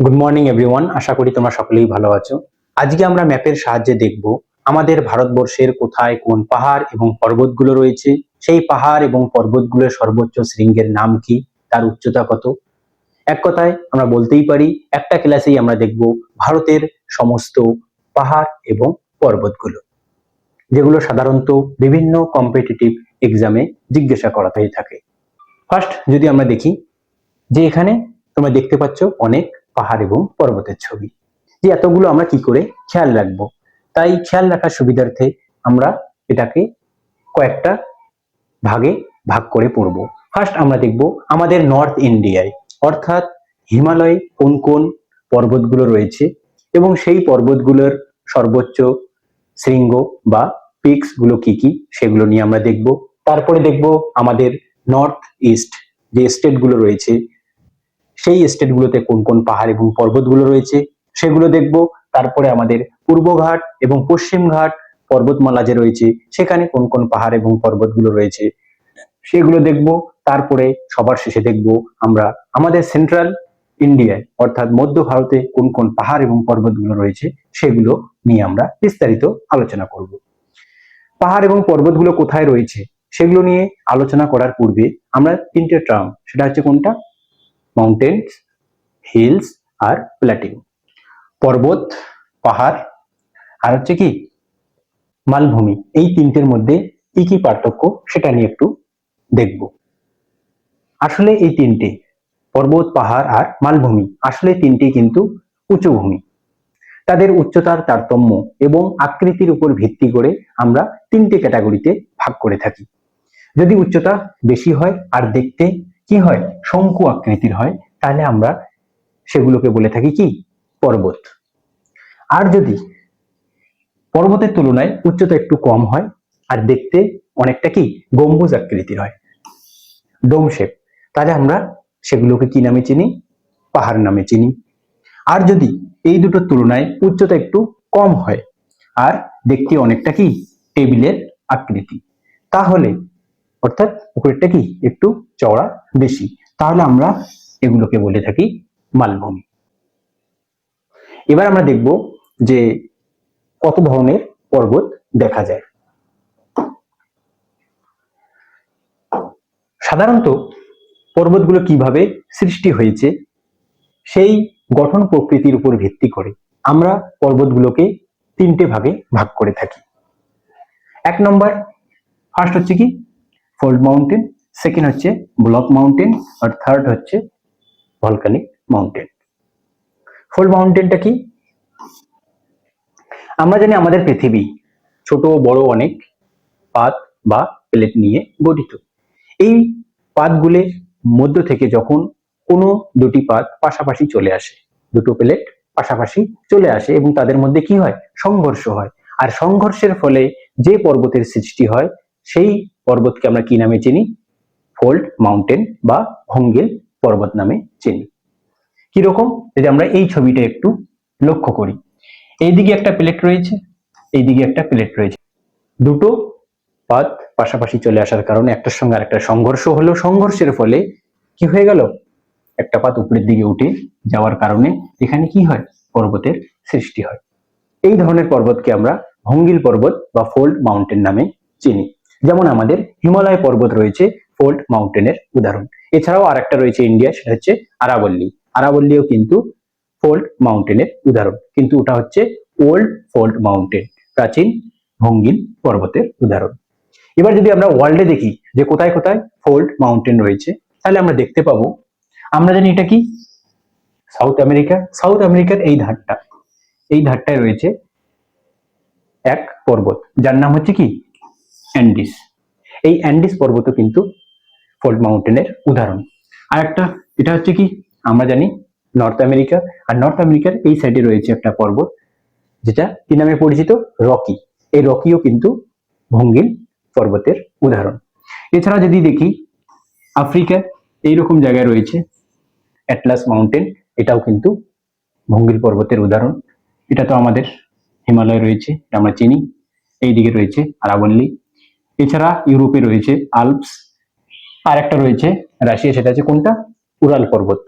Good morning everyone, আশা করি তোমরা সকলেই ভালো আছো। আজকে আমরা ম্যাপের সাহায্যে দেখব আমাদের ভারতবর্ষের কোথায় কোন পাহাড় এবং পর্বতগুলো রয়েছে, সেই পাহাড় এবং পর্বতগুলোর সর্বোচ্চ শৃঙ্গের নাম কি, তার উচ্চতা কত। এক কথায় আমরা বলতেই পারি একটা ক্লাসেই আমরা দেখব ভারতের সমস্ত পাহাড় এবং পর্বতগুলো, যেগুলো সাধারণত বিভিন্ন কম্পিটিটিভ এক্সামে জিজ্ঞাসা করা হয়ে থাকে। ফার্স্ট যদি আমরা দেখি যে এখানে তোমরা দেখতে পাচ্ছ অনেক পাহাড় এবং পর্বতের ছবি, যে এতগুলো আমরা কি করে খেয়াল রাখবো। তাই খেয়াল রাখার সুবিধার্থে আমরা এটাকে কয়েকটা ভাগে ভাগ করে পড়ব। ফার্স্ট আমরা দেখব আমাদের নর্থ ইন্ডিয়ায় অর্থাৎ হিমালয়ে কোন কোন পর্বতগুলো রয়েছে এবং সেই পর্বতগুলোর সর্বোচ্চ শৃঙ্গ বা পিকস গুলো কি কি সেগুলো নিয়ে আমরা দেখব। তারপরে দেখব আমাদের নর্থ ইস্ট যে স্টেট গুলো রয়েছে সেই স্টেটগুলোতে কোন কোন পাহাড় এবং পর্বতগুলো রয়েছে সেগুলো দেখব। তারপরে আমাদের পূর্বঘাট এবং পশ্চিমঘাট পর্বতমালা যে রয়েছে সেখানে কোন কোন পাহাড় এবং পর্বতগুলো রয়েছে সেগুলো দেখব। তারপরে সবার শেষে দেখব আমরা আমাদের সেন্ট্রাল ইন্ডিয়ায় অর্থাৎ মধ্য ভারতে কোন কোন পাহাড় এবং পর্বতগুলো রয়েছে সেগুলো নিয়ে আমরা বিস্তারিত আলোচনা করব। পাহাড় এবং পর্বতগুলো কোথায় রয়েছে সেগুলো নিয়ে আলোচনা করার পূর্বে আমরা তিনটে টার্ম, সেটা হচ্ছে কোনটা, মাউন্টেন্স, হিলস আর প্ল্যাটিউ। পর্বত, পাহাড় আর হচ্ছে কি মালভূমি, এই তিনটের মধ্যে কি কি পার্থক্য সেটা নিয়ে একটু দেখব। আসলে এই তিনটে পর্বত, পাহাড় আর মালভূমি আসলে তিনটে কিন্তু উঁচু ভূমি। তাদের উচ্চতার তারতম্য এবং আকৃতির উপর ভিত্তি করে আমরা তিনটে ক্যাটাগরিতে ভাগ করে থাকি। যদি উচ্চতা বেশি হয় আর দেখতে কি হয় শঙ্কু আকৃতির হয় তাহলে আমরা সেগুলোকে বলে থাকি কি পর্বত। আর যদি পর্বতের তুলনায় উচ্চতা একটু কম হয় আর দেখতে অনেকটা কি গম্বুজ আকৃতির হয়, ডোম শেপ, তাহলে আমরা সেগুলোকে কি নামে চিনি, পাহাড় নামে চিনি। আর যদি এই দুটোর তুলনায় উচ্চতা একটু কম হয় আর দেখতে অনেকটা কি টেবিলের আকৃতি, তাহলে অর্থাৎ উপরেরটা কি একটু চওড়া বেশি, তাহলে আমরা এগুলোকে বলে থাকি মালভূমি। এবার আমরা দেখব যে কত ধরনের পর্বত দেখা যায়। সাধারণত পর্বতগুলো কিভাবে সৃষ্টি হয়েছে সেই গঠন প্রকৃতির উপর ভিত্তি করে আমরা পর্বতগুলোকে তিনটে ভাগে ভাগ করে থাকি। এক নম্বর, ফার্স্ট হচ্ছে কি ফোল্ড মাউন্টেন, সেকেন্ড হচ্ছে ব্লক মাউন্টেন আর থার্ড হচ্ছে ভলকানিক মাউন্টেন। ফোল্ড মাউন্টেনটা কি, আমরা জানি আমাদের পৃথিবী ছোট বড় অনেক পাত বা প্লেট নিয়ে গঠিত। এই পাতগুলোর মধ্য থেকে যখন কোনো দুটি পাত পাশাপাশি চলে আসে, দুটো প্লেট পাশাপাশি চলে আসে এবং তাদের মধ্যে কি হয় সংঘর্ষ হয়, আর সংঘর্ষের ফলে যে পর্বতের সৃষ্টি হয় সেই পর্বতকে আমরা কি নামে চিনি, ফোল্ড মাউন্টেন বা ভঙ্গিল পর্বত নামে চিনি। কিরকম, যদি আমরা এই ছবিটা একটু লক্ষ্য করি, এইদিকে একটা প্লেট রয়েছে, এইদিকে একটা প্লেট রয়েছে, দুটো পাত পাশাপাশি চলে আসার কারণে একটার সঙ্গে আরেকটা সংঘর্ষ হলো, সংঘর্ষের ফলে কি হয়ে গেল, একটা পাত উপরের দিকে উঠে যাওয়ার কারণে এখানে কি হয় পর্বতের সৃষ্টি হয়। এই ধরনের পর্বতকে আমরা ভঙ্গিল পর্বত বা ফোল্ড মাউন্টেন নামে চিনি। যেমন আমাদের হিমালয় পর্বত রয়েছে ফোল্ড মাউন্টেনের উদাহরণ। এছাড়াও আরেকটা রয়েছে ইন্ডিয়া, সেটা হচ্ছে আরাবল্লী। আরাবল্লীও কিন্তু ফোল্ড মাউন্টেনের উদাহরণ, কিন্তু ওটা হচ্ছে ওল্ড ফোল্ড মাউন্টেন, প্রাচীন ভঙ্গিল পর্বতের উদাহরণ। এবার যদি আমরা ওয়ার্ল্ডে দেখি যে কোথায় কোথায় ফোল্ড মাউন্টেন রয়েছে, তাহলে আমরা দেখতে পাবো, আমরা জানি এটা কি সাউথ আমেরিকা। সাউথ আমেরিকার এই ধারটায় রয়েছে এক পর্বত যার নাম হচ্ছে কি অ্যান্ডিস। এই অ্যান্ডিস পর্বত কিন্তু ফোল্ড মাউন্টেনের উদাহরণ। আর একটা, এটা হচ্ছে কি আমরা জানি নর্থ আমেরিকা, আর নর্থ আমেরিকার এই সাইডে রয়েছে একটা পর্বত যেটা কি নামে পরিচিত, রকি। এই রকিও কিন্তু ভঙ্গিল পর্বতের উদাহরণ। এছাড়া যদি দেখি আফ্রিকা এইরকম জায়গায় রয়েছে অ্যাটলাস মাউন্টেন, এটাও কিন্তু ভঙ্গিল পর্বতের উদাহরণ। এটা তো আমাদের হিমালয় রয়েছে, আমরা চিনি। এইদিকে রয়েছে আরাবল্লী। এছাড়া ইউরোপে রয়েছে আল্পস, আর একটা রয়েছে রাশিয়া, সেটা হচ্ছে কোনটা, উরাল পর্বত,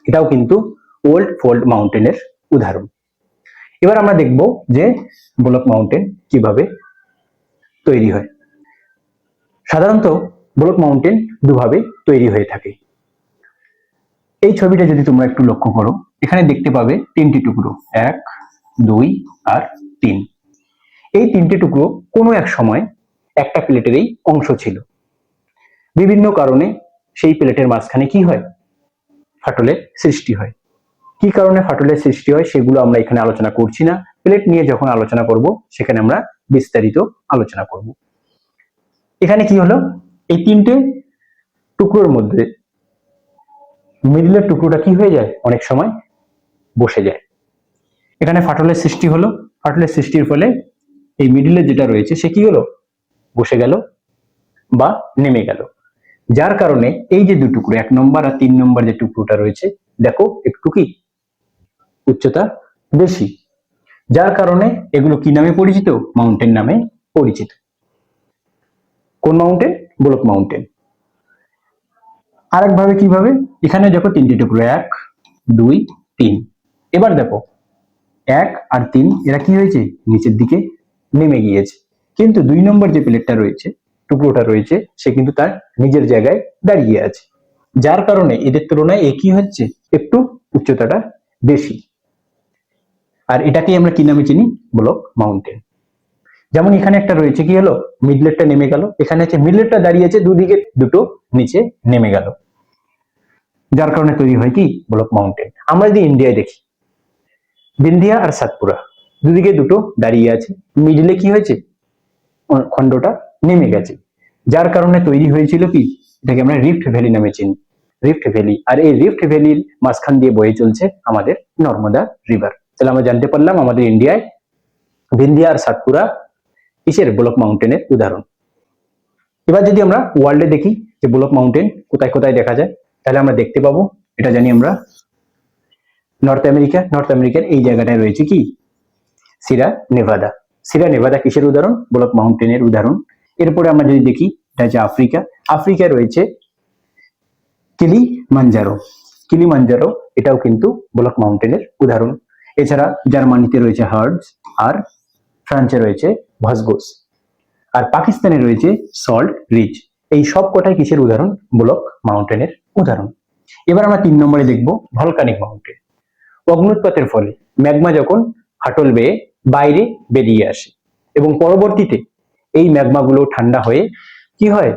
এটাও কিন্তু ওল্ড ফোল্ড মাউন্টেনের উদাহরণ। এবার আমরা দেখব যে ব্লক মাউন্টেন কিভাবে তৈরি হয়। সাধারণত ব্লক মাউন্টেন দুভাবে তৈরি হয়ে থাকে। এই ছবিটা যদি তোমরা একটু লক্ষ্য করো, এখানে দেখতে পাবে তিনটি টুকরো, 1, 2 আর 3। এই তিনটি টুকরো কোনো এক সময় একটা প্লেটেরই অংশ ছিল। বিভিন্ন কারণে সেই প্লেটের মাঝখানে কি হয়, ফাটলের সৃষ্টি হয়। কি কারণে ফাটলের সৃষ্টি হয় সেগুলো আমরা এখানে আলোচনা করছি না। প্লেট নিয়ে যখন আলোচনা করব সেখানে আমরা বিস্তারিত আলোচনা করব। এখানে কি হলো, এই তিনটে টুকরোর মধ্যে মিডলের টুকরোটা কি হয়ে যায়, অনেক সময় বসে যায়। এখানে ফাটলের সৃষ্টি হলো, ফাটলের সৃষ্টির ফলে এই মিডলে যেটা রয়েছে সে কি হলো, বসে গেল বা নেমে গেল। যার কারণে এই যে 2 টুকরো, 1 নম্বর আর 3 নম্বর যে টুকরোটা রয়েছে, দেখো একটু কি উচ্চতা বেশি। যার কারণে এগুলো কি নামে পরিচিত, মাউন্টেন নামে পরিচিত। কোন মাউন্টেন, ব্লক মাউন্টেন। আরেকভাবে কিভাবে, এখানে দেখো তিনটি টুকরো, 1, 2, 3। এবার দেখো 1 আর 3 এরা কি হয়েছে, নিচের দিকে নেমে গিয়েছে। কিন্তু 2 নম্বর যে প্লেটটা রয়েছে, টুকরোটা রয়েছে, সে কিন্তু তার নিজের জায়গায় দাঁড়িয়ে আছে। যার কারণে এদের তুলনায় এ কি হচ্ছে, একটু উচ্চতাটা বেশি। আর এটাকে আমরা কি নামে চিনি, ব্লক মাউন্টেন। যেমন এখানে একটা রয়েছে, কি হলো, মিডলেটটা নেমে গেল, এখানে হচ্ছে মিডলেটটা দাঁড়িয়েছে, দুদিকে দুটো নিচে নেমে গেল। যার কারণে তৈরি হয় কি, ব্লক মাউন্টেন। আমরা যদি ইন্ডিয়ায় দেখি, বিন্ধিয়া আর সাতপুরা দুদিকে দুটো দাঁড়িয়ে আছে, মিডলে কি হয়েছে, খণ্ডটা নেমে গেছে। যার কারণে তৈরি হয়েছিল কি, এটাকে আমরা রিফট ভ্যালি নামে চিনি, রিফট ভ্যালি। আর এই রিফট ভ্যালির মাঝখান দিয়ে বয়ে চলছে আমাদের নর্মদা রিভার। তাহলে আমরা জানতে পারলাম আমাদের ইন্ডিয়ায় বিন্ধিয়া আর সাতপুরা কিসের, ব্লক মাউন্টেনের উদাহরণ। এবার যদি আমরা ওয়ার্ল্ডে দেখি যে ব্লক মাউন্টেন কোথায় কোথায় দেখা যায়, তাহলে আমরা দেখতে পাবো, এটা জানি আমরা, নর্থ আমেরিকা, নর্থ আমেরিকার এই জায়গাটায় রয়েছে কি, সিরা নেভাদা। সিরা নেভাদা কিসের উদাহরণ, ব্লক মাউন্টেনের উদাহরণ। এরপরে আমরা যদি দেখি, এটা হচ্ছে আফ্রিকা, আফ্রিকায় রয়েছে কিলিমাঞ্জারো, কিলিমাঞ্জারো এটাও কিন্তু ব্লক মাউন্টেনের উদাহরণ। এছাড়া জার্মানিতে রয়েছে হার্টজ, আর ফ্রান্সে রয়েছে ভসগোস, আর পাকিস্তানে রয়েছে সল্ট রিজ। এই সব কটাই কিসের উদাহরণ, ব্লক মাউন্টেনের উদাহরণ। এবার আমরা 3 নম্বরে দেখব ভলকানিক মাউন্টেন। অগ্নুৎপাতের ফলে ম্যাগমা যখন ফাটল বেয়ে বাইরে বেরিয়ে আসে এবং পরবর্তীতে এই ম্যাগমাগুলো ঠান্ডা হয়ে কি হয়,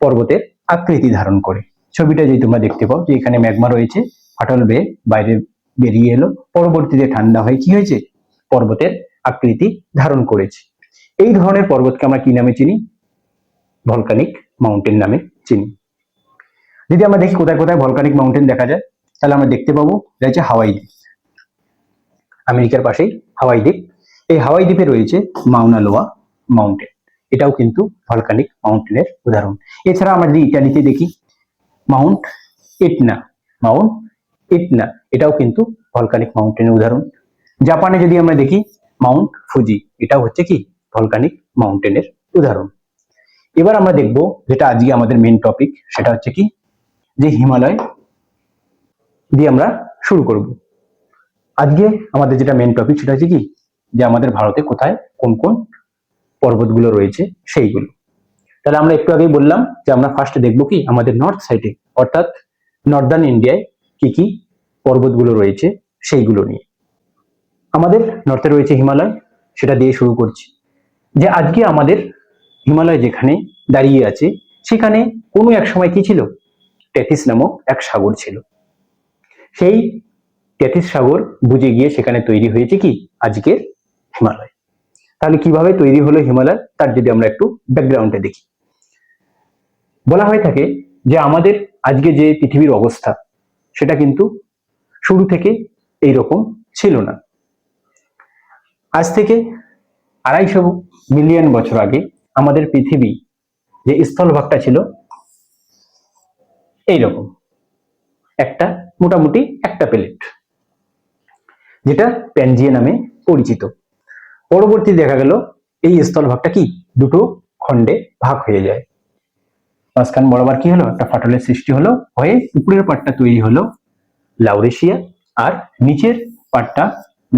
পর্বতের আকৃতি ধারণ করে। ছবিটা যদি তোমরা দেখতে পাও যে এখানে ম্যাগমা রয়েছে, ফাটল বেয়ে বাইরে বেরিয়ে এলো, পরবর্তীতে ঠান্ডা হয়ে কি হয়েছে, পর্বতের আকৃতি ধারণ করেছে। এই ধরনের পর্বতকে আমরা কি নামে চিনি, ভলকানিক মাউন্টেন নামে চিনি। যদি আমরা দেখি কোথায় কোথায় ভলকানিক মাউন্টেন দেখা যায়, তাহলে আমরা দেখতে পাবো রয়েছে হাওয়াই দ্বীপ, আমেরিকার পাশেই হাওয়াই দ্বীপ। এই হাওয়াই দ্বীপে রয়েছে মাউনা লোয়া মাউন্টেন, এটাও কিন্তু ভলকানিক মাউন্টেনের উদাহরণ। এছাড়া আমরা যদি ইটালিতে দেখি, মাউন্ট ইটনা, মাউন্ট ইটনা এটাও কিন্তু ভলকানিক মাউন্টেনের উদাহরণ। জাপানে যদি আমরা দেখি, মাউন্ট ফুজি, এটাও হচ্ছে কি, ভলকানিক মাউন্টেনের উদাহরণ। এবার আমরা দেখব যেটা আজকে আমাদের মেইন টপিক, সেটা হচ্ছে কি, যে হিমালয় দিয়ে আমরা শুরু করব। আজকে আমাদের যেটা মেইন টপিক সেটা হচ্ছে কি, যে আমাদের ভারতে কোথায় কোন কোন পর্বতগুলো রয়েছে সেইগুলো। তাহলে আমরা একটু আগেই বললাম যে আমরা ফার্স্ট দেখবো কি, আমাদের নর্থ সাইডে অর্থাৎ নর্দার্ন ইন্ডিয়ায় কি কি পর্বতগুলো রয়েছে সেইগুলো নিয়ে। আমাদের নর্থে রয়েছে হিমালয়, সেটা দিয়ে শুরু করছি। যে আজকে আমাদের হিমালয় যেখানে দাঁড়িয়ে আছে, সেখানে কোনো এক সময় কি ছিল, টেথিস নামক এক সাগর ছিল। সেই টেথিস সাগর বুঝে গিয়ে সেখানে তৈরি হয়েছে কি, আজকের হিমালয়। তাহলে কিভাবে তৈরি হলো হিমালয়, তার যদি আমরা একটু ব্যাকগ্রাউন্ডে দেখি। বলা হয়ে থাকে যে আমাদের আজকে যে পৃথিবীর অবস্থা, সেটা কিন্তু শুরু থেকে এইরকম ছিল না। আজ থেকে 250 মিলিয়ন বছর আগে আমাদের পৃথিবী যে স্থলভাগটা ছিল এইরকম একটা, মোটামুটি একটা প্লেট, যেটা প্যানজিয়া নামে পরিচিত। পরবর্তী দেখা গেল এই স্থলভাগটা কি, দুটো খণ্ডে ভাগ হয়ে যায়। মাঝখান বরাবর কি হলো, একটা ফাটলের সৃষ্টি হলো, হয়ে উপরের পাটটা তৈরি হলো লাউরেশিয়া, আর নিচের পার্টটা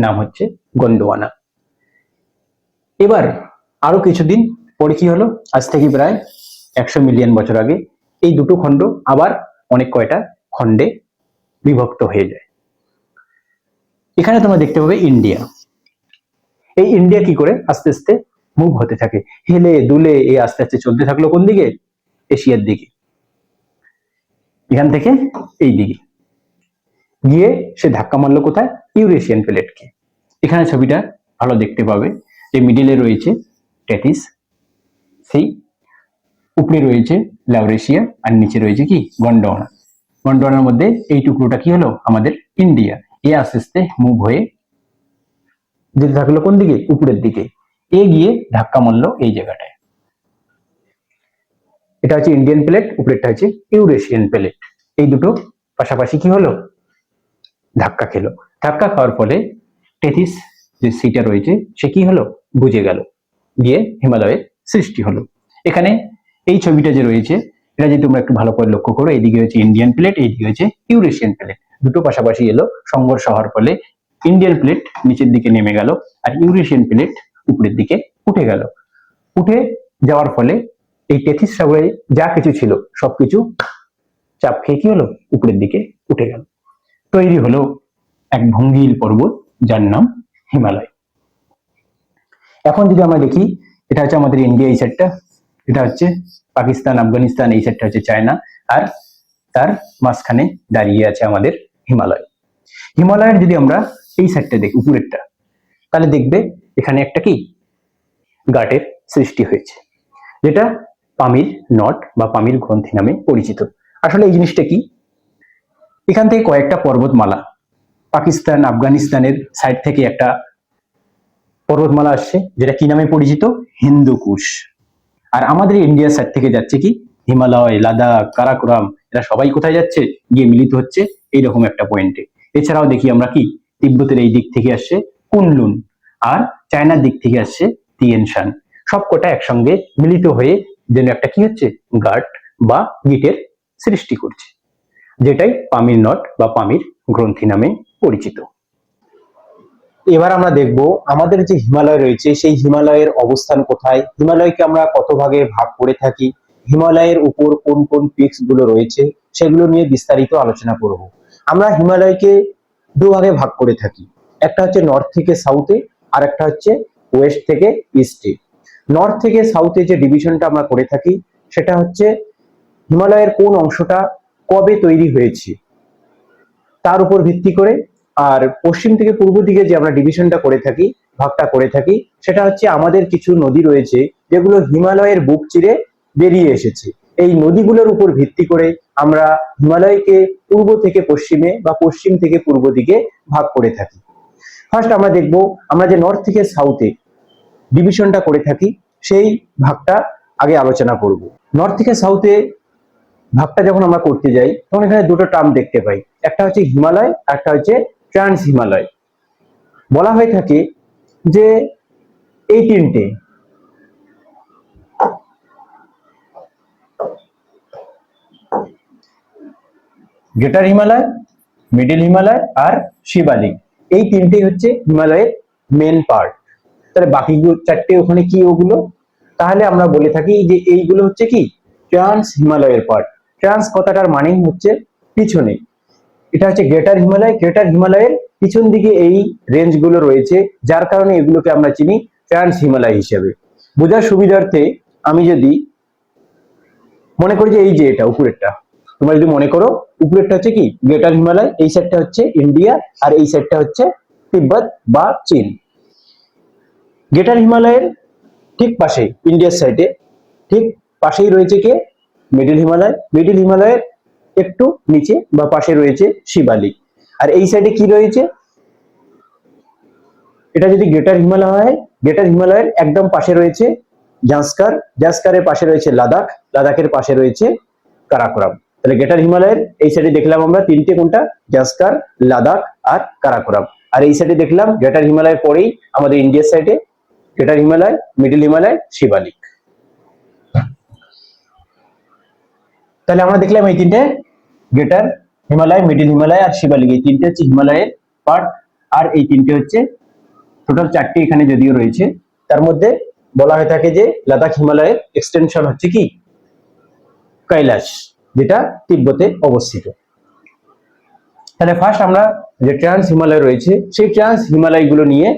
নাম হচ্ছে গন্ডোয়ানা। এবার আরো কিছুদিন পরে কি হলো, আজ থেকে প্রায় 100 মিলিয়ন বছর আগে এই দুটো খণ্ড আবার অনেক কয়টা খণ্ডে বিভক্ত হয়ে যায়। এখানে তোমরা দেখতে পাবে ইন্ডিয়া। এই ইন্ডিয়া কি করে আস্তে আস্তে মুভ হতে থাকে, হেলে দুলে এই আস্তে আস্তে চলতে থাকলো কোন দিকে, এশিয়ার দিকে। এখান থেকে এই দিকে গিয়ে সে ধাক্কা মারলো কোথায়, ইউরেশিয়ান প্লেটকে। এখানে ছবিটা ভালো দেখতে পাবে যে মিডিলে রয়েছে টেথিস, সেই উপরে রয়েছে লাউরেশিয়া, আর নিচে রয়েছে কি গন্ডোয়ানা। গন্ডোয়ানার মধ্যে এই টুকরোটা কি হলো আমাদের ইন্ডিয়া। এ আস্তে আস্তে মুভ হয়ে যেতে থাকলো কোন দিকে, উপরের দিকে। এ গিয়ে ধাক্কা মারলো এই জায়গাটায়। এটা হচ্ছে ইন্ডিয়ান প্লেট, উপরেরটা হচ্ছে ইউরেশিয়ান প্লেট। এই দুটো পাশাপাশি কি হলো, ধাক্কা খেলো। ধাক্কা খাওয়ার ফলে টেথিস যে সিটা রয়েছে সে কি হলো, বুঝে গেল, গিয়ে হিমালয়ের সৃষ্টি হলো। এখানে এই ছবিটা যে রয়েছে এটা যদি তোমরা একটু ভালো করে লক্ষ্য করো, এইদিকে হচ্ছে ইন্ডিয়ান প্লেট, এইদিকে হচ্ছে ইউরেশিয়ান প্লেট। দুটো পাশাপাশি এলো, সংঘর্ষ হওয়ার ফলে ইন্ডিয়ান প্লেট নিচের দিকে নেমে গেল আর ইউরেশিয়ান প্লেট উপরের দিকে উঠে গেল। উঠে যাওয়ার ফলে এই টেথিস সাগরে যা কিছু ছিল সবকিছু চাপ খেয়ে কি হলো, উপরের দিকে উঠে গেল। তৈরি হলো এক ভঙ্গিল পর্বত যার নাম হিমালয়। এখন যদি আমরা দেখি, এটা হচ্ছে আমাদের ইন্ডিয়া এই সাইডটা, এটা হচ্ছে পাকিস্তান, আফগানিস্তান, এই সাইডটা হচ্ছে চায়না, আর তার মাঝখানে দাঁড়িয়ে আছে আমাদের হিমালয়। হিমালয়ের যদি আমরা এই সাইডটা দেখি উপরেরটা, তাহলে দেখবে এখানে একটা কি গাটের সৃষ্টি হয়েছে, যেটা পামির নট বা পামির গ্রন্থি নামে পরিচিত। আসলে এই জিনিসটা কি, এখান থেকে কয়েকটা পর্বতমালা, পাকিস্তান আফগানিস্তানের সাইড থেকে একটা পর্বতমালা আসছে যেটা কি নামে পরিচিত, হিন্দুকুশ। আর আমাদের ইন্ডিয়ার সাইড থেকে যাচ্ছে কি হিমালয়, লাদাখ, কারাকোরাম, এরা সবাই কোথায় যাচ্ছে, গিয়ে মিলিত হচ্ছে এইরকম একটা পয়েন্টে। এছাড়াও দেখি আমরা কি তিব্বতের এই দিক থেকে আসছে কুনলুন, আর চায়নার দিক থেকে আসছে তিয়ানশান। সবকটা একসঙ্গে মিলিত হয়ে যেন একটা কি হচ্ছে, গাট বা গিটের সৃষ্টি করছে, যেটাই পামির নট বা পামির গ্রন্থি নামে পরিচিত। এবার আমরা দেখব আমাদের যে হিমালয় রয়েছে সেই হিমালয়ের অবস্থান কোথায়, হিমালয়কে আমরা কত ভাগে ভাগ করে থাকি, হিমালয়ের উপর কোন কোন পিকস গুলো রয়েছে সেগুলো নিয়ে বিস্তারিত আলোচনা করব। আমরা হিমালয়কে দুভাগে ভাগ করে থাকি, একটা হচ্ছে নর্থ থেকে সাউথে, আর একটা হচ্ছে ওয়েস্ট থেকে ইস্টে। নর্থ থেকে সাউথে যে ডিভিশনটা আমরা করে থাকি সেটা হচ্ছে হিমালয়ের কোন অংশটা কবে তৈরি হয়েছে তার উপর ভিত্তি করে। আর পশ্চিম থেকে পূর্ব দিকে যে আমরা ডিভিশনটা করে থাকি, ভাগটা করে থাকি, সেটা হচ্ছে আমাদের কিছু নদী রয়েছে যেগুলো হিমালয়ের বুক চিরে বেরিয়ে এসেছে। এই নদীগুলোর উপর ভিত্তি করে আমরা হিমালয়কে পূর্ব থেকে পশ্চিমে বা পশ্চিম থেকে পূর্ব দিকে ভাগ করে থাকি। ফার্স্ট আমরা দেখব আমরা যে নর্থ থেকে সাউথে ডিভিশনটা করে থাকি সেই ভাগটা আগে আলোচনা করব। নর্থ থেকে সাউথে ভাগটা যখন আমরা করতে যাই তখন এখানে দুটো টার্ম দেখতে পাই, একটা হচ্ছে হিমালয়, একটা হচ্ছে ট্রান্স হিমালয়। বলা হয়ে থাকে যে এই তিনটে গ্রেটার হিমালয়, মিডিল হিমালয় আর শিবালিক, এই তিনটেই হচ্ছে হিমালয়ের মেন পার্ট। তাহলে বাকি চারটে ওখানে কি ওগুলো, তাহলে আমরা বলে থাকি যে এইগুলো হচ্ছে কি ট্রান্স হিমালয়ের পার্ট। ট্রান্স কথাটার মানেই হচ্ছে পিছনে, এটা হচ্ছে গ্রেটার হিমালয়। গ্রেটার হিমালয়ের পিছন দিকে এই রেঞ্জ গুলো রয়েছে, যার কারণে এগুলোকে আমরা চিনি ট্রান্স হিমালয় হিসেবে। বোঝার সুবিধার্থে আমি যদি মনে করি যে এই যে এটা উপরেরটা, তোমরা যদি মনে করো উপরেরটা হচ্ছে কি গ্রেটার হিমালয়, এই সাইডটা হচ্ছে ইন্ডিয়া, আর এই সাইডটা হচ্ছে তিব্বত বা চীন। গ্রেটার হিমালয়ের ঠিক পাশে ইন্ডিয়ার সাইডে ঠিক পাশেই রয়েছে কে, মিডিল হিমালয়। মিডিল হিমালয়ের একটু নিচে বা পাশে রয়েছে শিবালিক। আর এই সাইডে কি রয়েছে, এটা যদি গ্রেটার হিমালয় হয়, গ্রেটার হিমালয়ের একদম পাশে রয়েছে জাস্কার, জাস্কারের পাশে রয়েছে লাদাখ, লাদাখের পাশে রয়েছে কারাকোরাম। তাহলে গ্রেটার হিমালয়ের এই সাইডে দেখলাম আমরা তিনটে, কোনটা, জাস্কার, লাদাখ আর কারাকোরাম। আর এই সাইডে দেখলাম গ্রেটার হিমালয়ের পরেই আমাদের ইন্ডিয়ার সাইডে গ্রেটার হিমালয়, মিডিল হিমালয়, শিবালিক। তাহলে আমরা দেখলাম এই তিনটে গ্রেটার হিমালয়, মিডিল হিমালয় আর শিবালিক, এই তিনটে হচ্ছে হিমালয়ের পার্ট। আর এই তিনটে হচ্ছে টোটাল চারটি এখানে যদিও রয়েছে, তার মধ্যে বলা হয়ে থাকে যে লাদাখ হিমালয়ের এক্সটেনশন হচ্ছে কি কৈলাস, যেটা তিব্বতে অবস্থিত। তাহলে ফার্স্ট আমরা যে ট্রান্স হিমালয় রয়েছে সেই ট্রান্স হিমালয় গুলো নিয়ে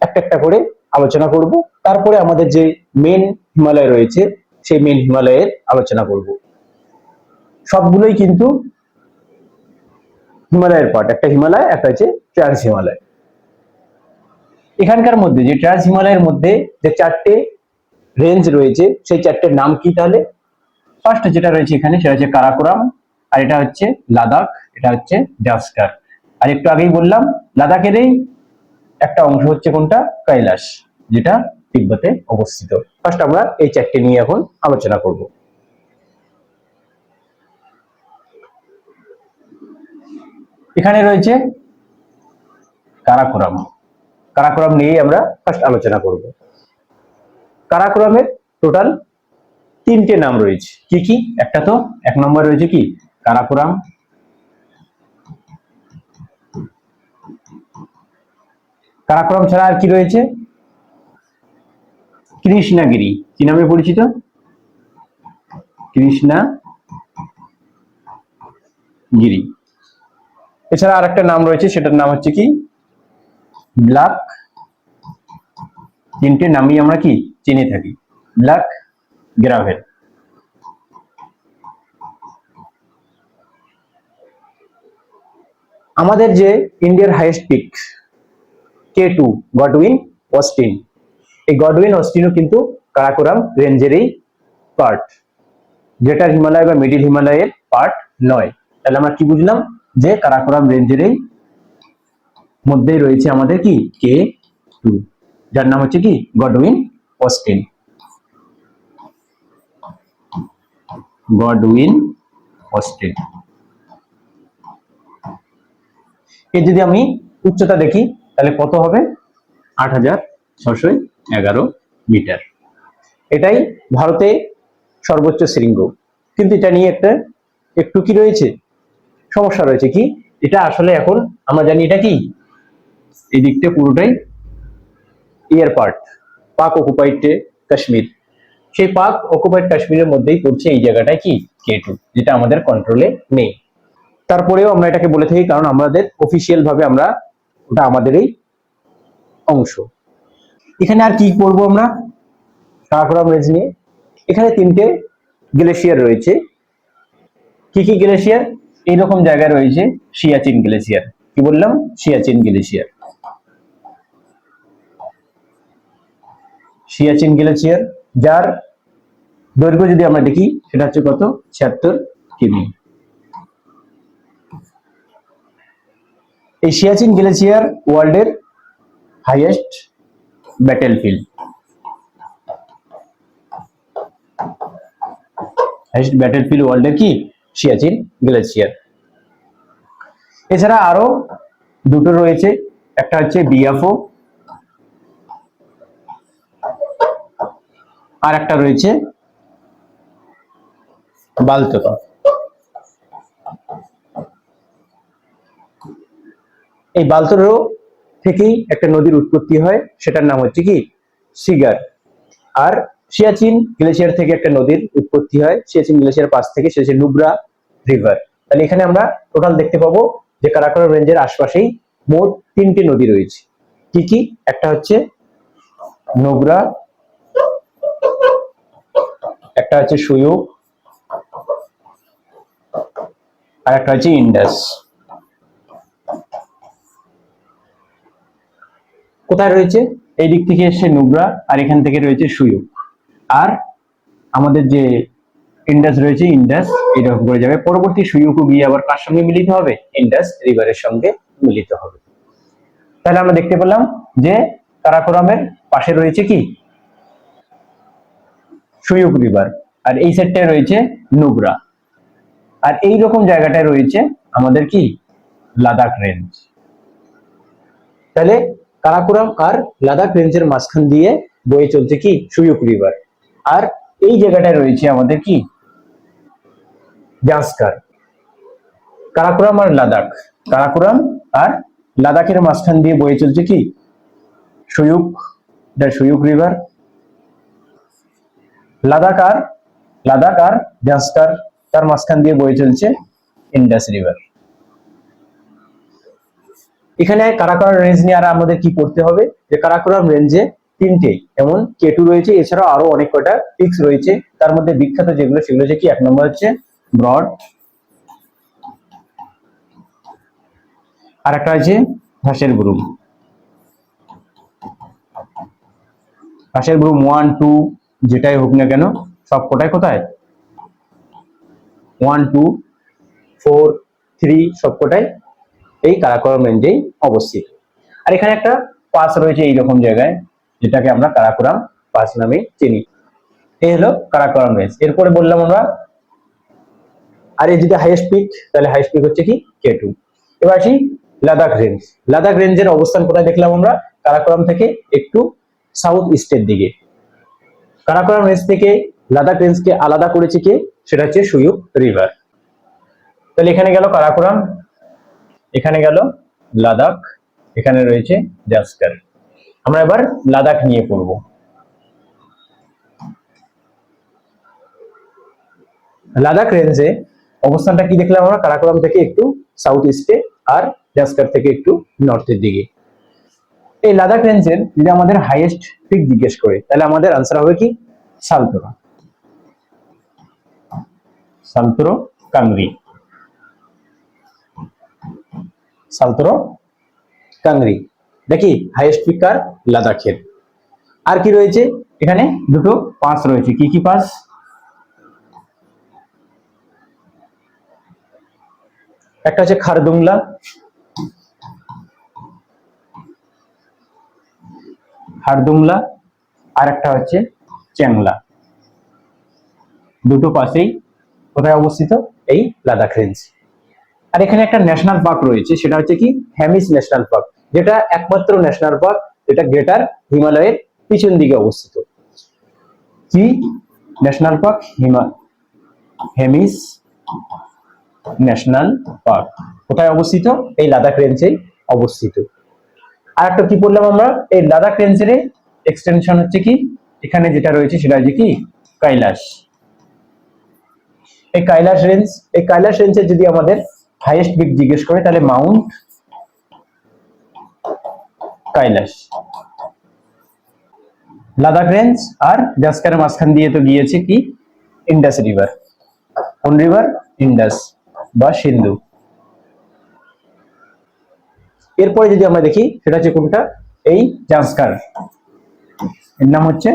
একটা একটা করে আলোচনা করব। তারপরে আমাদের যে মেন হিমালয় রয়েছে সেই মেন হিমালয়ের আলোচনা করব। সবগুলোই কিন্তু হিমালয়ের পার্ট, একটা হিমালয়, একটা হচ্ছে ট্রান্স হিমালয়। এখানকার মধ্যে যে ট্রান্স হিমালয়ের মধ্যে যে চারটে রেঞ্জ রয়েছে সেই চারটের নাম কি? তাহলে ফার্স্ট যেটা রয়েছে এখানে সেটা হচ্ছে কারাকোরাম, আর এটা হচ্ছে লাদাখ, এটা হচ্ছে জাস্কার। আর একটু আগেই বললাম লাদাখেরই একটা অংশ হচ্ছে কোনটা? কৈলাস, যেটা তিব্বতে অবস্থিত। ফার্স্ট আমরা এই চারটে নিয়ে এখন আলোচনা করব। এখানে রয়েছে কারাকোরাম। কারাকোরাম নিয়ে আমরা ফার্স্ট আলোচনা করব। কারাকোরামের টোটাল তিনটে নাম রয়েছে। কি কি? একটা তো এক নম্বর রয়েছে কি কারাকোরাম, কারাকোরাম ছাড়া আর কি রয়েছে? কৃষ্ণাগিরি, কি নামে পরিচিত? কৃষ্ণাগিরি। এছাড়া আর একটা নাম রয়েছে, সেটার নাম হচ্ছে কি ব্ল্যাক। তিনটে নামই আমরা কি চিনে থাকি, ব্ল্যাক গ্রাভেল। আমাদের যে ইন্ডিয়ার highest peak K2 Godwin Austen, এই গডউইন অস্টিনও কিন্তু কারাকোরাম রেঞ্জেরই পার্ট, যেটা হিমালয় বা মিডিল হিমালয়ের পার্ট নয়। তাহলে আমরা কি বুঝলাম? যে কারাকোরাম রেঞ্জেরই মধ্যেই রয়েছে আমাদের কি K2, যার নাম হচ্ছে কি গডউইন অস্টিন। গডউইন অস্টিন এর যদি আমি উচ্চতা দেখি তাহলে কত হবে? 8611 মিটার। এটাই ভারতে সর্বোচ্চ শৃঙ্গ। কিন্তু এটা নিয়ে একটু কি রয়েছে, সমস্যা রয়েছে। কি? এটা আসলে এখন আমরা জানি এটা কি এই দিকটা পুরোটাই ইয়ার পার্ট, পাক অকুপাইড কাশ্মীর। সেই পাক অকুপাইড কাশ্মীরের মধ্যেই পড়ছে এই জায়গাটায় কি K2, যেটা আমাদের কন্ট্রোলে নেই। তারপরেও আমরা এটাকে বলে থাকি কারণ আমাদের অফিসিয়াল ভাবে আমরা ওটা আমাদেরই অংশ। এখানে আর কি করব আমরা কারাকোরাম রেঞ্জ নিয়ে? এখানে তিনটে গ্লেশিয়ার রয়েছে। কি কি গ্লেশিয়ার? এইরকম জায়গায় রয়েছে সিয়াচিন গ্লেশিয়ার। কি বললাম? সিয়াচিন গ্লেশিয়ার। সিয়াচিন গ্লেশিয়ার যার দৈর্ঘ্য যদি আমরা দেখি সেটা হচ্ছে কত? 76 কিমি। এই সিয়াচিন গ্লেশিয়ার ওয়ার্ল্ডের হাইয়েস্ট ব্যাটেলফিল্ড, হাইয়েস্ট ব্যাটেলফিল্ড ওয়ার্ল্ডের কি সিয়াচিন গ্লেশিয়ার। এছাড়া আরো দুটো রয়েছে, একটা হচ্ছে বিএফও আর একটা রয়েছে বালতোকা। এই বালতোরো থেকেই একটা নদীর উৎপত্তি হয়, সেটার নাম হচ্ছে কি সিগার। আর সিয়াচিন গ্লেশিয়ার থেকে একটা নদীর উৎপত্তি হয়, সিয়াচিন গ্লেশিয়ার পাশ থেকে, সেটা হচ্ছে নুব্রা রিভার। তাহলে এখানে আমরা টোটাল দেখতে পাবো যে কারাকোরাম রেঞ্জের আশপাশেই মোট তিনটি নদী রয়েছে। কি কি? একটা হচ্ছে নুব্রা, একটা হচ্ছে সুয়ুক, আর একটা হচ্ছে ইন্ডাস। কোথায় রয়েছে? এই দিক থেকে এসে নুব্রা, আর এখান থেকে রয়েছে সুয়ুক। আর আমাদের যে ইন্ডাস রয়েছে, ইন্ডাস এরকম করে যাবে। পরবর্তী সুয়ুকু গিয়ে আবার কার সঙ্গে মিলিত হবে? ইন্ডাস রিভারের সঙ্গে মিলিত হবে। তাহলে আমরা দেখতে পেলাম যে কারাকোরামের পাশে রয়েছে কি সুয়ুক রিভার, আর এই সাইডটায় রয়েছে নুব্রা, আর এই রকম জায়গাটায় রয়েছে আমাদের কি লাদাখ রেঞ্জ। তাহলে কারাকোরাম আর লাদাখ রেঞ্জের মাঝখান দিয়ে বয়ে চলছে কি সুয়ুক রিভার, আর এই জায়গাটায় রয়েছে আমাদের কি জাস্কার। কারাকোরাম আর লাদাখ, কারাকোরাম আর লাদাখের মাঝখান দিয়ে বয়ে চলছে কি সুয়ুক, সুয়ুক রিভার। লাদাখ আর জাস্কার, তার মাঝখান দিয়ে বয়ে চলছে ইন্ডাস রিভার। এখানে কারাকোরাম রেঞ্জ নিয়ে আর আমাদের কি করতে হবে, যে কারাকোরাম রেঞ্জে তিনটে এমন কেটু রয়েছে, এছাড়াও আরো অনেক কয়টা পিকস রয়েছে। তার মধ্যে বিখ্যাত যেগুলো সেগুলো হচ্ছে কি, এক নম্বর হচ্ছে ব্রড, আর একটা হচ্ছে ঘাসের ব্রুম। ঘাসের ব্রুম 1 2 যেটাই হোক না কেন, সব কোটায় কোথায় 1 2 4 3 সব কোটায় এই কারাকোরাম রেঞ্জেই অবস্থিত। আর এখানে একটা পাস রয়েছে এইরকম জায়গায়, যেটাকে আমরা কারাকোরাম পাস নামে চিনি। এই হলো কারাকোরাম রেঞ্জ। এরপরে বললাম আমরা, আর এই যদি হাইয়েস্ট পিক, তাহলে হাইয়েস্ট পিক হচ্ছে কি K2। এবার আসি লাদাখ রেঞ্জ। লাদাখ রেঞ্জের অবস্থান কোথায় দেখলাম আমরা, কারাকোরাম থেকে একটু সাউথ ইস্টের দিকে। কারাকোরাম রেঞ্জ থেকে লাদাখ রেঞ্জকে আলাদা করেছে কে, সেটা হচ্ছে সুয়ুক রিভার। তাহলে এখানে গেল কারাকোরাম, এখানে গেল লাদাখ, এখানে রয়েছে জাস্কার। আমরা এবার লাদাখ নিয়ে পড়ব। লাদাখ রেঞ্জে অবস্থানটা কি দেখলাম আমরা, কারাকোরাম থেকে একটু সাউথ ইস্টে আর জাস্কার থেকে একটু নর্থের দিকে। এই লাদাখ রেঞ্জের যদি আমাদের হাইয়েস্ট পিক জিজ্ঞেস করে, তাহলে আমাদের আনসার হবে কি সালতোরো, সালতোরো কাংরি, সালতোরো কাংরি। দেখি হাইয়েস্ট পিক কার, লাদাখের। আর কি রয়েছে এখানে, দুটো পাস রয়েছে। কি কি পাস, একটা হচ্ছে খারদুংলা, খারদুংলা, আর একটা হচ্ছে চ্যাংলা। দুটো পাশেই কোথায় অবস্থিত, এই লাদাখ রেঞ্জ। আর এখানে একটা ন্যাশনাল পার্ক রয়েছে, সেটা হচ্ছে কি হেমিস ন্যাশনাল পার্ক, যেটা একমাত্র ন্যাশনাল পার্ক যেটা গ্রেটার হিমালয়ের পিছন দিকে অবস্থিত। কি national park, Hemis national park কোথায় অবস্থিত, এই লাদাখ রেঞ্জে অবস্থিত। আর একটা কি বললাম আমরা, এই লাদাখ রেঞ্জের এক্সটেনশন হচ্ছে কি, এখানে যেটা রয়েছে সেটা হচ্ছে কি কৈলাস। এই কৈলাস রেঞ্জ, এই কৈলাস রেঞ্জের যদি আমাদের হাইয়েস্ট পিক জিজ্ঞেস করে, তাহলে মাউন্ট কৈলাস। লাদাখ রেঞ্জ আর জাস্কারের মাঝখান দিয়ে তো গিয়েছে কি ইন্ডাস রিভার। কোন রিভার, ইন্ডাস বা সিন্ধু। এরপরে যদি আমরা দেখি, সেটা হচ্ছে কোনটা, এই জাস্কার, এর নাম হচ্ছে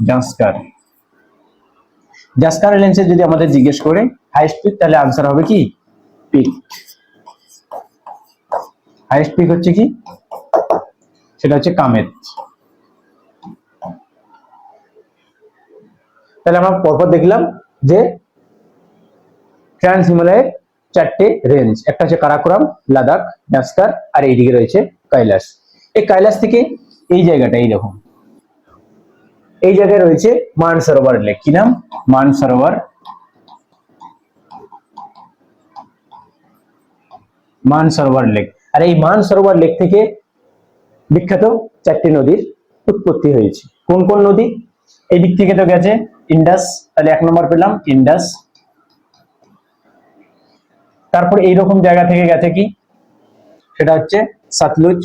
জাস্কার। জাস্কার রেঞ্জে যদি আমাদের জিজ্ঞেস করে হাইয়েস্ট পিক, তাহলে আনসার হবে কি পিক। হাইয়েস্ট পিক হচ্ছে কি, সেটা হচ্ছে কামেত। তাহলে আমরা পরপর দেখলাম যে ট্রান্স হিমালয়ের চারটে রেঞ্জ, একটা হচ্ছে কারাকোরাম, লাদাখ, জাস্কার, আর এইদিকে রয়েছে কৈলাস। এই কৈলাস থেকে এই জায়গাটা এইরকম, এই জায়গায় রয়েছে মানসরোবর লেক। কি নাম, মানসরোবর, মানসরোবর লেক। আর এই মানসরোবর লেক থেকে বিখ্যাত চারটি নদীর উৎপত্তি হয়েছে। কোন কোন নদী, এই দিক থেকে তো গেছে ইন্ডাস, তাহলে 1 নম্বর পেলাম ইন্ডাস। তারপর এইরকম জায়গা থেকে গেছে কি, সেটা হচ্ছে সতলুজ।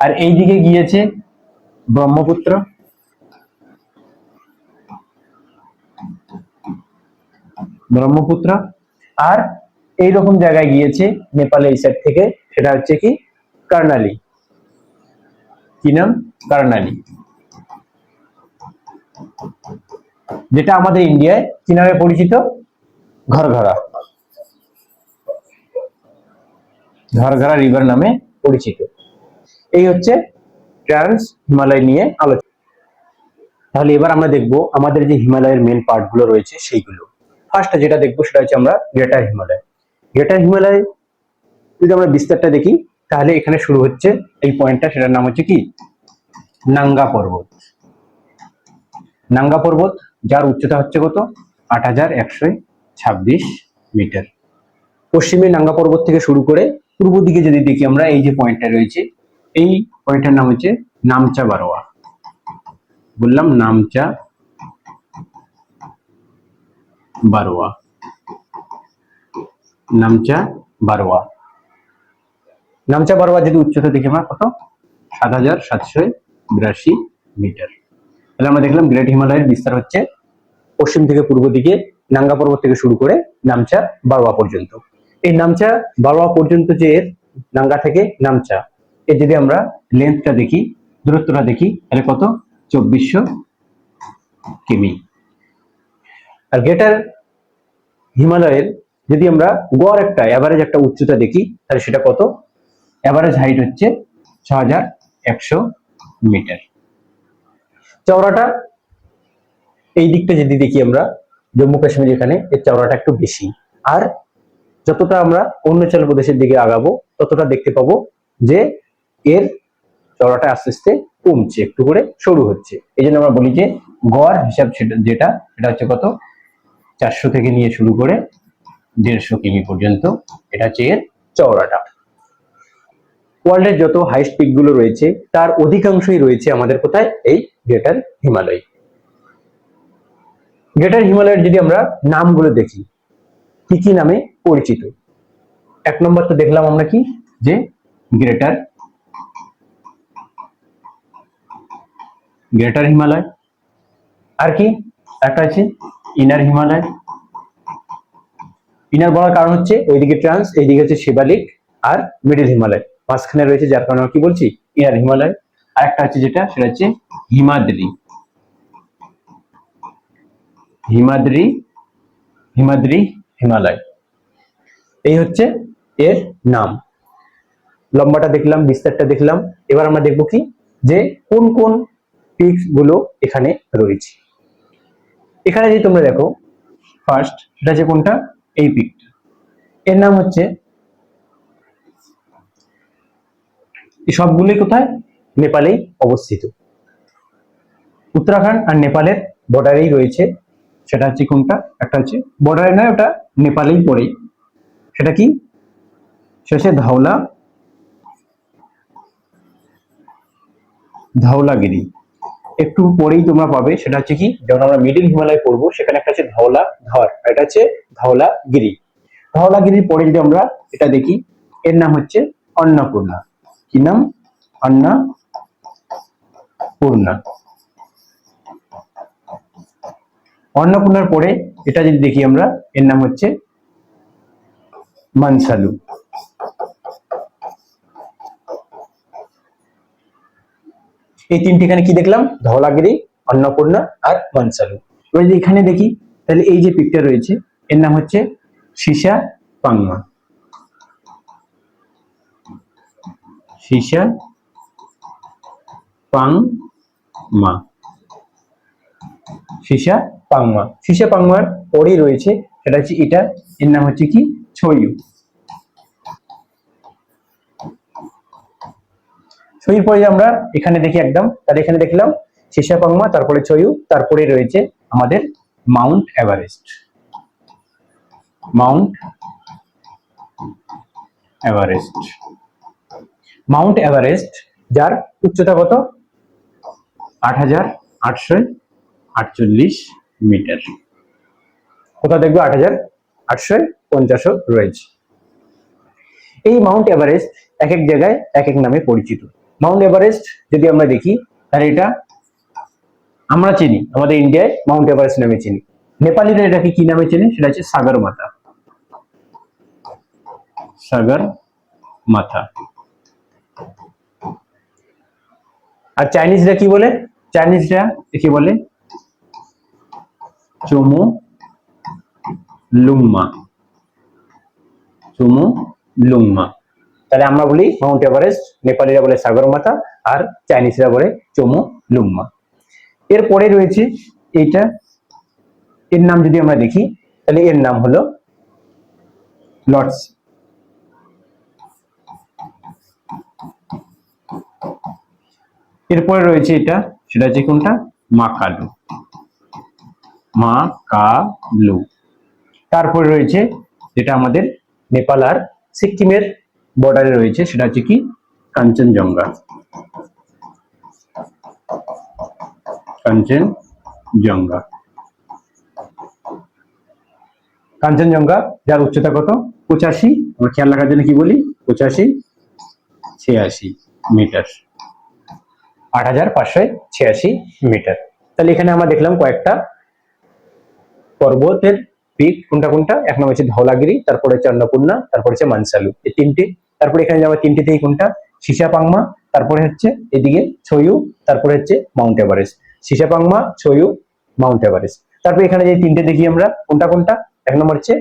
আর এই দিকে গিয়েছে ব্রহ্মপুত্র। ব্রহ্মপুত্র। আর এইরকম জায়গায় গিয়েছে নেপালে এই সাইড থেকে, সেটা হচ্ছে কি কর্ণালী। কি নাম, কর্ণালী। যেটা আমাদের ইন্ডিয়ায় কি নামে পরিচিত, ঘরঘরা, ঘরঘরা রিভার নামে পরিচিত। এই হচ্ছে ট্রান্স হিমালয় নিয়ে আলোচনা। তাহলে এবার আমরা দেখবো আমাদের যে হিমালয়ের মেন পার্ট গুলো রয়েছে সেইগুলো। ফার্স্ট যেটা দেখবো সেটা হচ্ছে আমরা গ্রেটার হিমালয়। গ্রেটার হিমালয় যদি আমরা বিস্তারটা দেখি, তাহলে এখানে শুরু হচ্ছে এই পয়েন্টটা, সেটার নাম হচ্ছে কি নাঙ্গা পর্বত। নাঙ্গা পর্বত, যার উচ্চতা হচ্ছে কত 8126 মিটার। পশ্চিমে নাঙ্গা পর্বত থেকে শুরু করে পূর্ব দিকে যদি দেখি আমরা, এই যে পয়েন্টটা রয়েছে, এই পয়েন্টটার নাম হচ্ছে নামচা বারোয়া। বললাম নামচা বারোয়া, নামচা বারোয়া। নামচা বারোয়া যদি উচ্চতা দেখি আমরা কত, 7782 মিটার। তাহলে আমরা দেখলাম গ্রেট হিমালয়ের বিস্তার হচ্ছে পশ্চিম থেকে পূর্ব দিকে নাঙ্গা পর্বত থেকে শুরু করে নামচা বারোয়া পর্যন্ত। এই নামচা বারোয়া পর্যন্ত যে এর নাঙ্গা থেকে নামচা, এর যদি আমরা লেন্থটা দেখি, দূরত্বটা দেখি, তাহলে কত, 2400 কিমি। আর গ্রেটার হিমালয়ের যদি আমরা গড় একটা এভারেজ একটা উচ্চতা দেখি, তাহলে সেটা কত, এভারেজ হাইট হচ্ছে 6100 মিটার। চওড়াটা এই দিকটা যদি দেখি আমরা, জম্মু কাশ্মীর এখানে এর চওড়াটা একটু বেশি। আর যতটা আমরা অরুণাচল প্রদেশের দিকে আগাবো ততটা দেখতে পাবো যে এর চওড়াটা আস্তে আস্তে কমছে, একটু করে সরু হচ্ছে। এই জন্য আমরা বলি যে গড় হিসাব যেটা সেটা হচ্ছে কত, 400 থেকে নিয়ে শুরু করে 150 কিমি পর্যন্ত, এটা হচ্ছে এর চওড়াটা। ওয়ার্ল্ডের যত হাইস্ট পিক গুলো রয়েছে তার অধিকাংশই রয়েছে আমাদের কোথায়, এই গ্রেটার হিমালয়। গ্রেটার হিমালয়ের যদি আমরা নামগুলো দেখি, কি কি নামে পরিচিত। এক নম্বর তো দেখলাম আমরা কি, যে গ্রেটার গ্রেটার হিমালয়। আর কি একটা আছে ইনার হিমালয়। ইনার বলার কারণ হচ্ছে ওইদিকে ট্রান্স, এইদিকে হচ্ছে শিবালিক, আর মিডিল হিমালয় মাঝখানে রয়েছে, যার কারণে কি বলছি ইনার হিমালয়। আর একটা আছে যেটা, সেটা হচ্ছে হিমাদ্রি। হিমাদ্রি হিমাদ্রি হিমালয়, এই হচ্ছে এর নাম। লম্বাটা দেখলাম, বিস্তারটা দেখলাম। এবার আমরা দেখবো কি, যে কোন কোন পিকস গুলো এখানে রয়েছে। এখানে যদি তোমরা দেখো, ফার্স্ট সেটা হচ্ছে কোনটা, এই পিকটা, এর নাম হচ্ছে, এই সবগুলোই কোথায়, নেপালেই অবস্থিত। উত্তরাখণ্ড আর নেপালের বর্ডারেই রয়েছে। সেটা হচ্ছে কোনটা, একটা হচ্ছে বর্ডারে নয়, ওটা নেপালেই পড়ে। সেটা কি, সেটা হচ্ছে ধওলাগিরি। একটু পরেই তোমরা পাবে, সেটা হচ্ছে কি, যখন আমরা মিডিল হিমালয় পড়বো সেখানে একটা আছে ধওলা ধর, এটা হচ্ছে ধওলাগিরি। ধওলাগিরির পরে যদি আমরা এটা দেখি, এর নাম হচ্ছে অন্নপূর্ণা। কি নাম, অন্নপূর্ণা। অন্নপূর্ণার পরে এটা যদি দেখি আমরা, এর নাম হচ্ছে মানসালু। এই তিনটি এখানে কি দেখলাম, ধওলাগিরি, অন্নপূর্ণা আর মানসালু। এবার যদি এখানে দেখি, তাহলে এই যে পিকটা রয়েছে, এর নাম হচ্ছে সিসা পাংমা। সিসা পাংমা, সিসা পাংমা। সিসা পাংমার পরেই রয়েছে, সেটা হচ্ছে এটা, এর নাম হচ্ছে কি, ছয়ু। ছয়ুর পরে আমরা এখানে দেখি একদম, তাহলে এখানে দেখলাম সিসা পাংমা, তারপরে ছয়ু, তারপরে রয়েছে আমাদের Mount Everest. Mount Everest, Mount Everest, যার উচ্চতা কত, 8848 মিটার। কোথাও দেখবো 8850 রয়েছে। এই মাউন্ট এভারেস্ট এক এক জায়গায় এক এক নামে পরিচিত। মাউন্ট এভারেস্ট যদি আমরা দেখি, তাহলে এটা আমরা চিনি, আমাদের ইন্ডিয়ায় মাউন্ট এভারেস্ট নামে চিনি। নেপালিরা এটাকে কি নামে চেনে, সেটা হচ্ছে সাগর মাথা। সাগর মাথা। আর চাইনিজরা কি বলে, চাইনিজরা কি বলে, চোমো লুংমা। চোমো লুংমা। তাহলে আমরা বলি মাউন্ট এভারেস্ট, নেপালিরা বলে সাগর মাথা, আর চাইনিজরা বলে চোমো লুংমা। এরপরে রয়েছে এইটা, এর নাম যদি আমরা দেখি, তাহলে এর নাম হলো লটসি। এরপরে রয়েছে এটা, সেটা হচ্ছে কোনটা, মাকালু। মাকালু। তারপরে রয়েছে যেটা আমাদের নেপাল আর সিকিমের বর্ডারে রয়েছে, সেটা হচ্ছে কি কাঞ্চনজঙ্ঘা। কাঞ্চনজঙ্ঘা, কাঞ্চনজঙ্ঘা যার উচ্চতা কত 85, আমরা খেয়াল রাখার জন্য কি বলি 85-86 মিটার, 8586 মিটার। তাহলে এখানে আমরা দেখলাম কয়েকটা পর্বতের পিক, কোনটা কোনটা, এক নম্বর হচ্ছে ধওলাগিরি, তারপরে হচ্ছে অন্নপূর্ণা, তারপরে হচ্ছে মানসালু, এই তিনটে। তারপরে এখানে যাবো তিনটে থেকে কোনটা সিসাপাংমা, তারপরে হচ্ছে এদিকে ছয়ু, তারপরে হচ্ছে Mount Everest. Shishapangma, Cho Oyu, Mount Everest. তারপরে এখানে যে তিনটে দেখি আমরা কোনটা কোনটা, এক নম্বর হচ্ছে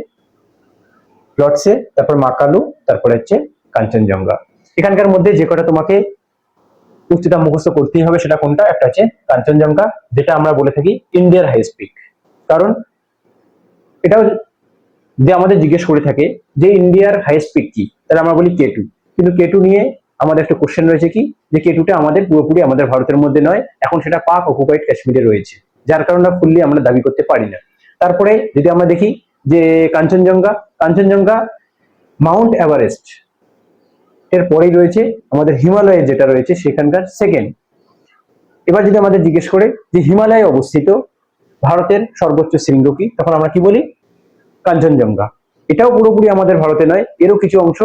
লটসে, তারপর মাকালু, তারপরে হচ্ছে কাঞ্চনজঙ্ঘা। এখানকার মধ্যে যে কটা তোমাকে উচ্চতা মুখস্থ করতেই হবে সেটা কোনটা, একটা হচ্ছে কাঞ্চনজঙ্ঘা, যেটা আমরা বলে থাকি ইন্ডিয়ার হাইস্ট পিক। কারণ এটাও যে আমাদের জিজ্ঞেস করে থাকে যে ইন্ডিয়ার হাইস্ট পিক কি, তাহলে আমরা বলি কেটু। কিন্তু কেটু নিয়ে আমাদের একটা কোশ্চেন রয়েছে কি, যে কেটুটা আমাদের পুরোপুরি আমাদের ভারতের মধ্যে নয়, এখন সেটা পাক অকুপাইড কাশ্মীরে রয়েছে, যার কারণে ফুললি আমরা দাবি করতে পারি না। তারপরে যদি আমরা দেখি যে কাঞ্চনজঙ্ঘা, কাঞ্চনজঙ্ঘা মাউন্ট এভারেস্ট এর পরেই রয়েছে আমাদের হিমালয়ে যেটা রয়েছে সেখানকার সেকেন্ড। এবার যদি আমাদের জিজ্ঞেস করে যে হিমালয়ে অবস্থিত ভারতের সর্বোচ্চ শৃঙ্গ কি, তখন আমরা কি বলি কাঞ্চনজঙ্ঘা। এটাও পুরোপুরি আমাদের ভারতে নয়, এরও কিছু অংশ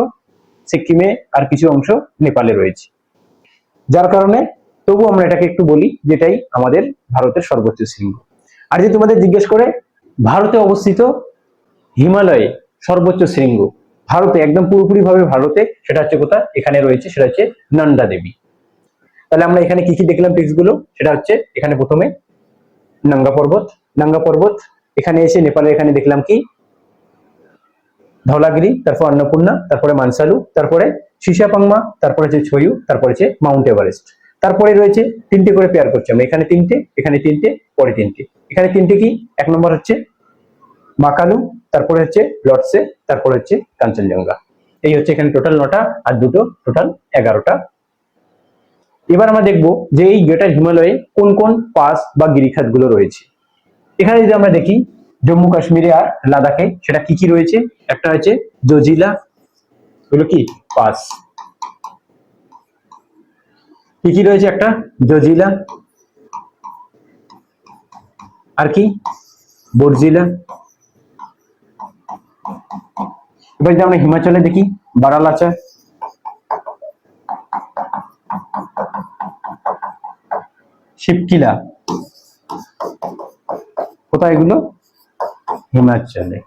সিকিমে আর কিছু অংশ নেপালে রয়েছে, যার কারণে তবু আমরা এটাকে একটু বলি যেটাই আমাদের ভারতের সর্বোচ্চ শৃঙ্গ। আর যদি তোমাদের জিজ্ঞেস করে ভারতে অবস্থিত হিমালয়ে সর্বোচ্চ শৃঙ্গ, ভারতে একদম পুরোপুরি ভাবে ভারতে, সেটা হচ্ছে কোথায়, এখানে রয়েছে, সেটা হচ্ছে নন্দা দেবী। তাহলে আমরা এখানে কি কি দেখলাম টিপস গুলো, সেটা হচ্ছে এখানে প্রথমে নাঙ্গা পর্বত, নাঙ্গা পর্বত, এখানে এসে নেপালে এখানে দেখলাম কি ধওলাগিরি, তারপর অন্নপূর্ণা, তারপরে মানসালু, তারপরে সিসাপাংমা, তারপরে হচ্ছে ছয়ু, তারপরে হচ্ছে মাউন্ট এভারেস্ট। তারপরে রয়েছে তিনটে করে পেয়ার করছি আমরা, এখানে তিনটে, এখানে তিনটে, পরে তিনটে। এখানে তিনটে কি, এক নম্বর হচ্ছে মাকালু, তারপরে হচ্ছে লটসে, তারপরে হচ্ছে কাঞ্চনজঙ্ঘা। এই হচ্ছে এখানে টোটাল 9টা, আর দুটো টোটাল 11টা। এবার আমরা দেখবো যে এই গ্রেটার হিমালয়ে কোন কোন পাস বা গিরিখাত গুলো রয়েছে। এখানে যদি আমরা দেখি জম্মু কাশ্মীরে আর লাদাখে সেটা কি কি রয়েছে, একটা হচ্ছে জজিলা, হলো কি পাস, কি কি রয়েছে, একটা জজিলা, আর কি বর্জিলা। এবার যদি আমরা হিমাচলে দেখি বারালাচা, শিবকিলা, কোথায় এগুলো, হিমাচলে।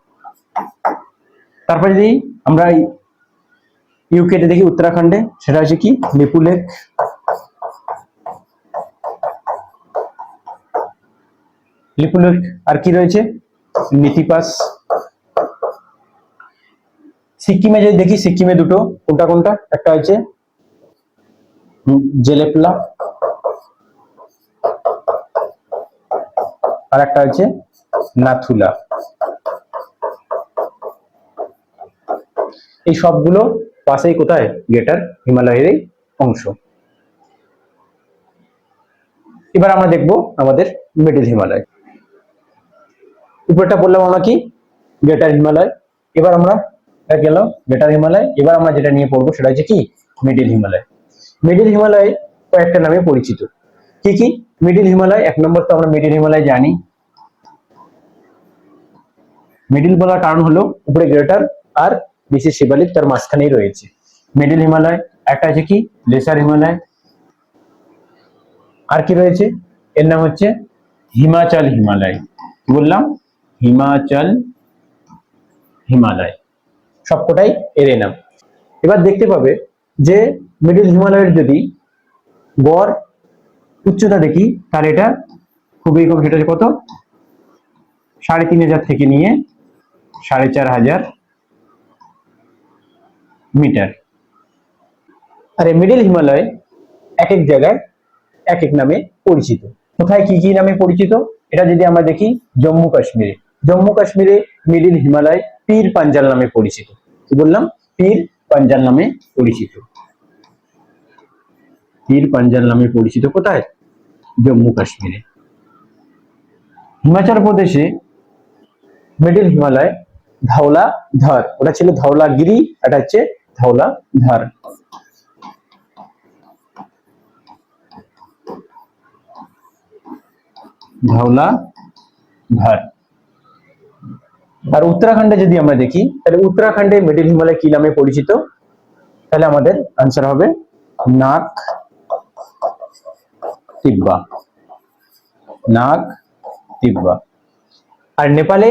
তারপরে যদি আমরা ইউকেতে দেখি উত্তরাখণ্ডে, সেটা হচ্ছে কি লিপুলেক, লিপুলেক, আর কি রয়েছে নীতি পাস। সিকিমে যদি দেখি, সিকিমে দুটো, কোনটা কোনটা, একটা হচ্ছে জেলেপলা, আর একটা হচ্ছে নাথুলা। এই সবগুলো পাশেই কোথায় গ্রেটার হিমালয়ের অংশ। এবার আমরা দেখব আমাদের মিডল হিমালয়। উপরটা বললাম আমরা কি গ্রেটার হিমালয়, এবার আমরা গেল গ্রেটার হিমালয়। এবার আমরা যেটা নিয়ে পড়বো সেটা হচ্ছে কি মিডল হিমালয়। মিডল হিমালয় কয়েকটা নামে পরিচিত, কি কি মিডল হিমালয়, এক নম্বর তো আমরা মিডল হিমালয় জানি, মিডল বলার কারণ হলো উপরে গ্রেটার আর নিচে শিবালিক তার মাঝখানেই রয়েছে মিডল হিমালয়। একটা আছে কি লেসার হিমালয়, আর কি রয়েছে এর নাম হচ্ছে হিমাচল হিমালয়, বললাম হিমাচল হিমালয়, সবকটাই এর নাম। এবার দেখতে পাবে যে মিডল হিমালয়ের যদি গড় উচ্চতা দেখি তাহলে এটা খুবই কম, সেটা কত 3500 থেকে নিয়ে 4500 মিটার। আর এই মিডল হিমালয় এক এক জায়গায় এক এক নামে পরিচিত। কোথায় কি কি নামে পরিচিত, এটা যদি আমরা দেখি জম্মু কাশ্মীরে, জম্মু কাশ্মীরে মিডল হিমালয় পীর পাঞ্জাল নামে পরিচিত। কি বললাম, পীর পাঞ্জাল নামে পরিচিত, পীর পাঞ্জাল নামে পরিচিত কোথায় জম্মু কাশ্মীরে। হিমাচল প্রদেশে মিডিল হিমালয় ধওলা ধর, ওটা ছিল ধওলাগিরি, এটা হচ্ছে ধওলা ধর। ধওলা ধর। আর উত্তরাখণ্ডে যদি আমরা দেখি তাহলে উত্তরাখণ্ডে মিডিল হিমালয় কি নামে পরিচিত, তাহলে আমাদের আনসার হবে নাগ তিব্বা, নাগ তিব্বা। আর নেপালে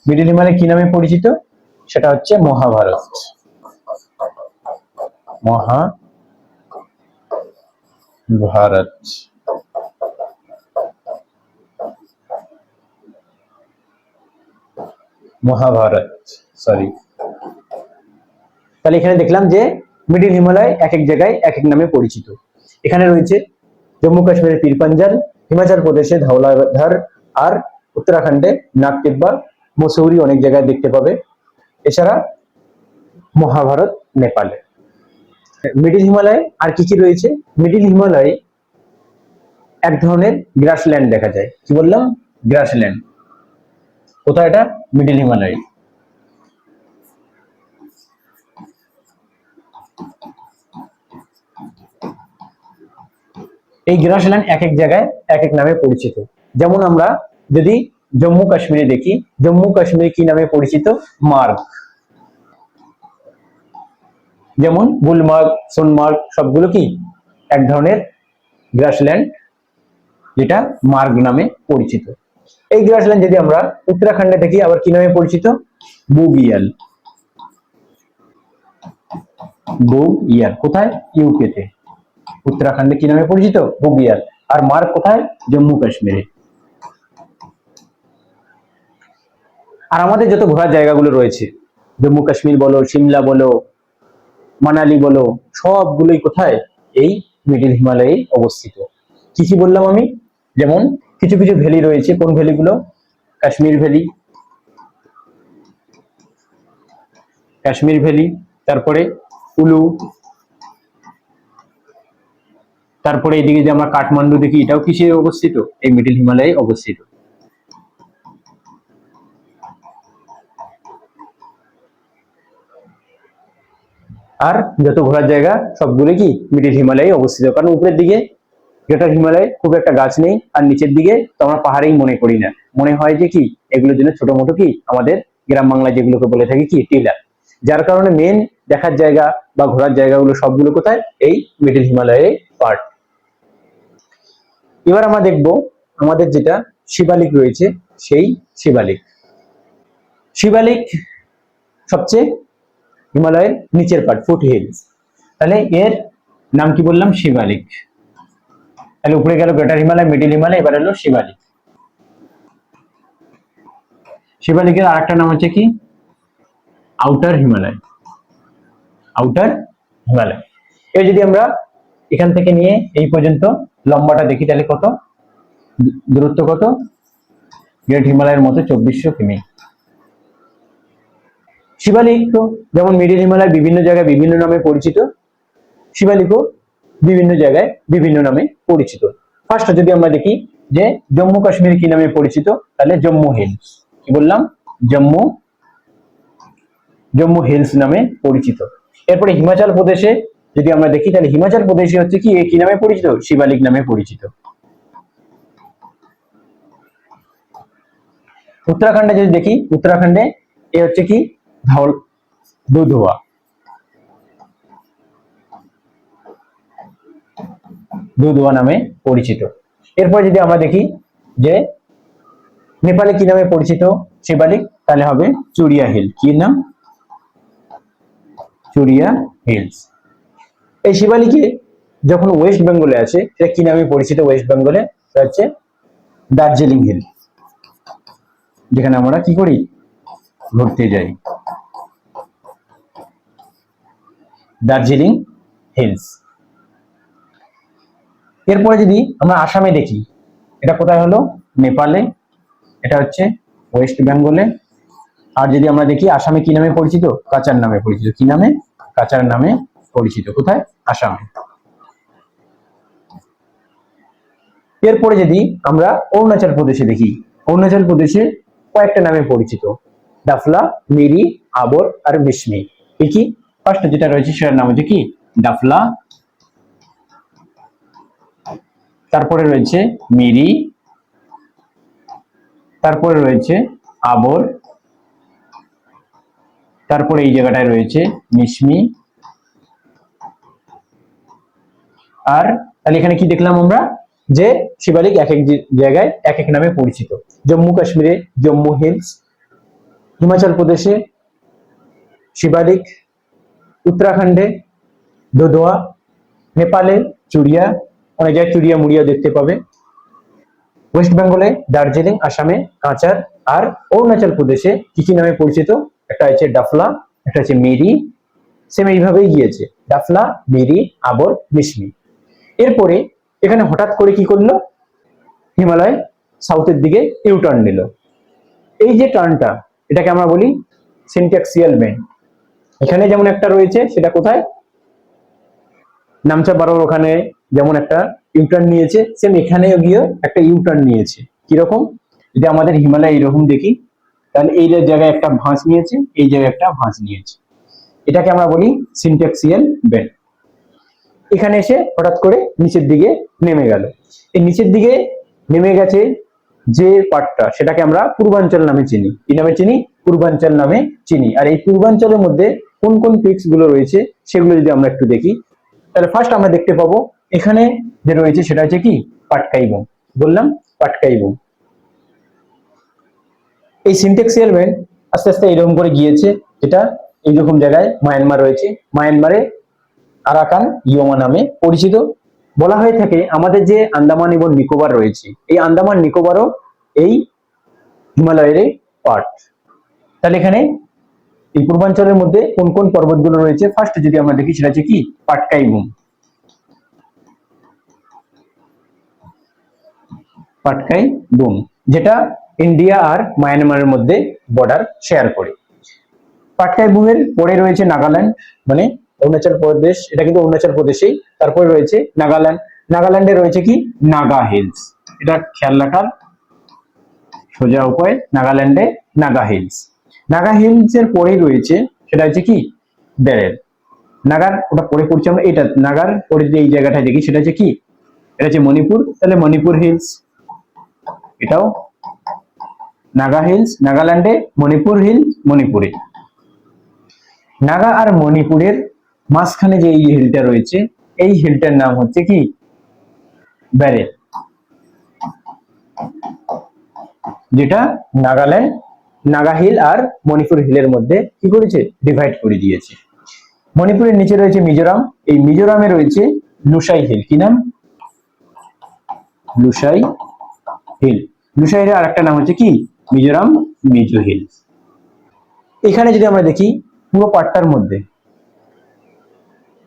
মিডিল হিমালয় কি নামে পরিচিত, সেটা হচ্ছে মহাভারত, মহাভারত। মহাভারত, সরি। তাহলে এখানে দেখলাম যে মিডিল হিমালয় এক এক জায়গায় এক এক নামে পরিচিত। এখানে রয়েছে জম্মু কাশ্মীরের পীর পাঞ্জাল, হিমাচল প্রদেশে ধওলাধর, আর উত্তরাখণ্ডে নাগ তিব্বা, মসৌরি অনেক জায়গায় দেখতে পাবে। এছাড়া মহাভারত নেপালে। মিডিল হিমালয়ে আর কি কি রয়েছে, মিডিল হিমালয়ে এক ধরনের গ্রাসল্যান্ড দেখা যায়। কি বললাম, গ্রাসল্যান্ড। কোথায় এটা, মিডিল হিমালয়ে। এই গ্রাসল্যান্ড এক এক জায়গায় এক এক নামে পরিচিত। যেমন আমরা যদি জম্মু কাশ্মীরে দেখি, জম্মু কাশ্মীর কি নামে পরিচিত, মার্গ। যেমন গুলমার্গ, সোনমার্গ সবগুলো কি এক ধরনের গ্রাসল্যান্ড, যেটা মার্গ নামে পরিচিত। এই গ্রাসল্যান্ড যদি আমরা উত্তরাখণ্ডে দেখি আবার কি নামে পরিচিত, বুগিয়াল। বুগিয়াল কোথায়, ইউকেতে। উত্তরাখণ্ডে কি নামে পরিচিত, বুগিয়াল। আর মার্গ কোথায়, জম্মু কাশ্মীরে। আর আমাদের যত ঘোরার জায়গাগুলো রয়েছে, জম্মু কাশ্মীর বলো, সিমলা বলো, মানালি বলো, সবগুলোই কোথায়, এই মিডিল হিমালয়ে অবস্থিত। কি কি বললাম আমি, যেমন কিছু কিছু ভ্যালি রয়েছে, কোন ভ্যালিগুলো, কাশ্মীর ভ্যালি, কাশ্মীর ভ্যালি, তারপরে কুলু, তারপরে এইদিকে যে আমরা কাঠমান্ডু দেখি, এটাও কিসে অবস্থিত, এই মিডিল হিমালয়ে অবস্থিত। আর যত ঘোরার জায়গা সবগুলো কি মিডিল হিমালয়ে অবস্থিত, কারণ উপরের দিকে গ্রেটার হিমালয়ে খুব একটা গাছ নেই, আর নিচের দিকে তো আমরা পাহাড়েই মনে করি না, মনে হয় যে কি এগুলোর জন্য ছোট মোটো কি আমাদের গ্রাম বাংলায় যেগুলোকে বলে থাকি কি টিলা। যার কারণে মেন দেখার জায়গা বা ঘোরার জায়গাগুলো সবগুলো কোথায়, এই মিডিল হিমালয়ে পার্ট। এবার আমরা দেখব আমাদের যেটা শিবালিক রয়েছে, সেই শিবালিক। শিবালিক সবচেয়ে হিমালয়ের নিচের পার্ট, ফুট হিলস। তাহলে এর নাম কি বললাম, শিবালিক। তাহলে উপরে গেল গ্রেটার হিমালয়, মিডিল হিমালয়, এবার হলো শিবালিক। শিবালিকের আরেকটা নাম হচ্ছে কি, আউটার হিমালয়, আউটার হিমালয়। এর যদি আমরা এখান থেকে নিয়ে এই পর্যন্ত লম্বাটা দেখি, তাহলে কত দূরত্ব, কত, গ্রেট হিমালয়ের মতো 2400 কিমি। শিবালিক যেমন মিডিল হিমালয় বিভিন্ন জায়গায় বিভিন্ন নামে পরিচিত, শিবালিকও বিভিন্ন জায়গায় বিভিন্ন নামে পরিচিত। ফার্স্ট যদি আমরা দেখি যে জম্মু কাশ্মীর কি নামে পরিচিত, তাহলে জম্মু হিলস। কি বললাম, জম্মু হিলস নামে পরিচিত। এরপরে হিমাচল প্রদেশে যদি আমরা দেখি, তাহলে হিমাচল প্রদেশে হচ্ছে কি কি নামে পরিচিত, শিবালিক নামে পরিচিত। উত্তরাখণ্ডে যদি দেখি, উত্তরাখণ্ডে এ হচ্ছে কি দুধওয়া, দুধওয়া নামে পরিচিত। এরপর যদি আমরা দেখি যে নেপালে কি নামে পরিচিত শিবালিক, তাহলে হবে চুরিয়া হিল। কি নাম, চুরিয়া হিলস। এই শিবালিকে যখন ওয়েস্ট বেঙ্গলে আছে, সেটা কি নামে পরিচিত, ওয়েস্ট বেঙ্গলে হচ্ছে দার্জিলিং হিল, যেখানে আমরা কি করি, ঘুরতে যাই, দার্জিলিং হিলস। এরপরে যদি আমরা আসামে দেখি, এটা কোথায় হলো, নেপালে, এটা হচ্ছে ওয়েস্ট বেঙ্গলে। আর যদি আমরা দেখি আসামে কি নামে পরিচিত, কাচার নামে পরিচিত। কি নামে, কাচার নামে পরিচিত। কোথায়, আসামে। এরপরে যদি আমরা অরুণাচল প্রদেশে দেখি, অরুণাচল প্রদেশে কয়েকটা নামে পরিচিত, ডাফলা, মিরি, আবর আর মিশমি। কি ফার্স্ট যেটা রয়েছে সেটার নাম হচ্ছে কি ডাফলা, তারপরে রয়েছে মিরি, তারপরে রয়েছে আবর, তারপরে এই জায়গাটায় রয়েছে মিশমি। আর তাহলে এখানে কি দেখলাম আমরা, যে শিবালিক এক এক জায়গায় এক এক নামে পরিচিত। জম্মু কাশ্মীরে জম্মু হিলস, হিমাচল প্রদেশে শিবালিক, উত্তরাখণ্ডে দোদোয়া, নেপালে চুরিয়া, অনেক জায়গায় চুরিয়া মুড়িয়া দেখতে পাবে, ওয়েস্ট বেঙ্গলে দার্জিলিং, আসামে কাঁচার, আর অরুণাচল প্রদেশে কি কি নামে পরিচিত, একটা হচ্ছে ডাফলা, একটা হচ্ছে মিরি, সেম এইভাবেই গিয়েছে ডাফলা, মিরি, আবর, মিশমি। এরপরে এখানে হঠাৎ করে কি করলো, হিমালয় সাউথের দিকে ইউটার্ন নিল। এই যে টার্নটা, এটাকে আমরা বলি সিনট্যাক্সিয়াল বেন্ড। এখানে যেমন একটা রয়েছে, সেটা কোথায়, নামচা বারোর ওখানে যেমন একটা ইউটার্ন নিয়েছে, সেম এখানেও গিয়ে একটা ইউটার্ন নিয়েছে। কিরকম, যদি আমাদের হিমালয় এরকম দেখি, তাহলে এই জায়গায় একটা ভাঁজ নিয়েছে, এই জায়গায় একটা ভাঁজ নিয়েছে, এটাকে আমরা বলি সিনট্যাক্সিয়াল বেন্ড। এখানে এসে হঠাৎ করে নিচের দিকে নেমে গেল। এই নিচের দিকে নেমে গেছে যে পার্টটা, সেটাকে আমরা পূর্বাঞ্চল নামে চিনি। কি নামে চিনি? পূর্বাঞ্চল নামে চিনি। আর এই পূর্বাঞ্চলের মধ্যে কোন কোন পিকস গুলো রয়েছে সেগুলো যদি আমরা একটু দেখি, তাহলে ফার্স্ট আমরা দেখতে পাবো এখানে যে রয়েছে সেটা হচ্ছে কি পাটকাই বুম। বললাম পাটকাই বুম। এই সিনট্যাক্সিয়াল বেন্ড আস্তে আস্তে এরকম করে গিয়েছে, যেটা এইরকম জায়গায় মায়ানমার রয়েছে। মায়ানমারে আরাকান ইয়োমা নামে পরিচিত। বলা হয়ে থাকে আমাদের যে আন্দামান এবং নিকোবর রয়েছে, এই আন্দামান নিকোবরও এই হিমালয়ের পার্ট। তাহলে এখানে এই পূর্বাঞ্চলের মধ্যে কোন কোন পর্বতগুলো রয়েছে, ফার্স্ট যদি আমরা দেখি সেটা হচ্ছে কি পাটকাই বুম। পাটকাই বুম, যেটা ইন্ডিয়া আর মায়ানমারের মধ্যে বর্ডার শেয়ার করে। পাটকাই বুমের পরে রয়েছে নাগাল্যান্ড, মানে অরুণাচল প্রদেশ, এটা কিন্তু অরুণাচল প্রদেশেই। তারপরে রয়েছে নাগাল্যান্ড, নাগাল্যান্ডে রয়েছে কি নাগা হিলস, এটা খেয়াল রাখার সোজা উপায়, নাগাল্যান্ডে নাগা হিলস। নাগা হিলস এর পরেই রয়েছে সেটা হচ্ছে কি ব্যারেল। নাগার ওটা পরে পড়ছি আমরা, এটা নাগার পরে যে এই জায়গাটায় দেখি সেটা হচ্ছে কি, এটা হচ্ছে মণিপুর, তাহলে মণিপুর হিলস, এটাও নাগা হিলস, নাগাল্যান্ডে মণিপুর হিলস, মণিপুরে। নাগা আর মণিপুরের মাঝখানে যে এই হিলটা রয়েছে, এই হিলটার নাম হচ্ছে কি ব্যারেল, যেটা নাগাল্যান্ড নাগা হিল আর মণিপুর হিলের মধ্যে কি করেছে ডিভাইড করে দিয়েছে। মণিপুরের নিচে রয়েছে মিজোরাম, এই মিজোরামে রয়েছে লুসাই হিল। কি নাম? লুসাই হিল। লুসাইয়ের আরেকটা নাম হচ্ছে কি মিজোরাম মিজো হিল। এখানে যদি আমরা দেখি পুরো পাটটার মধ্যে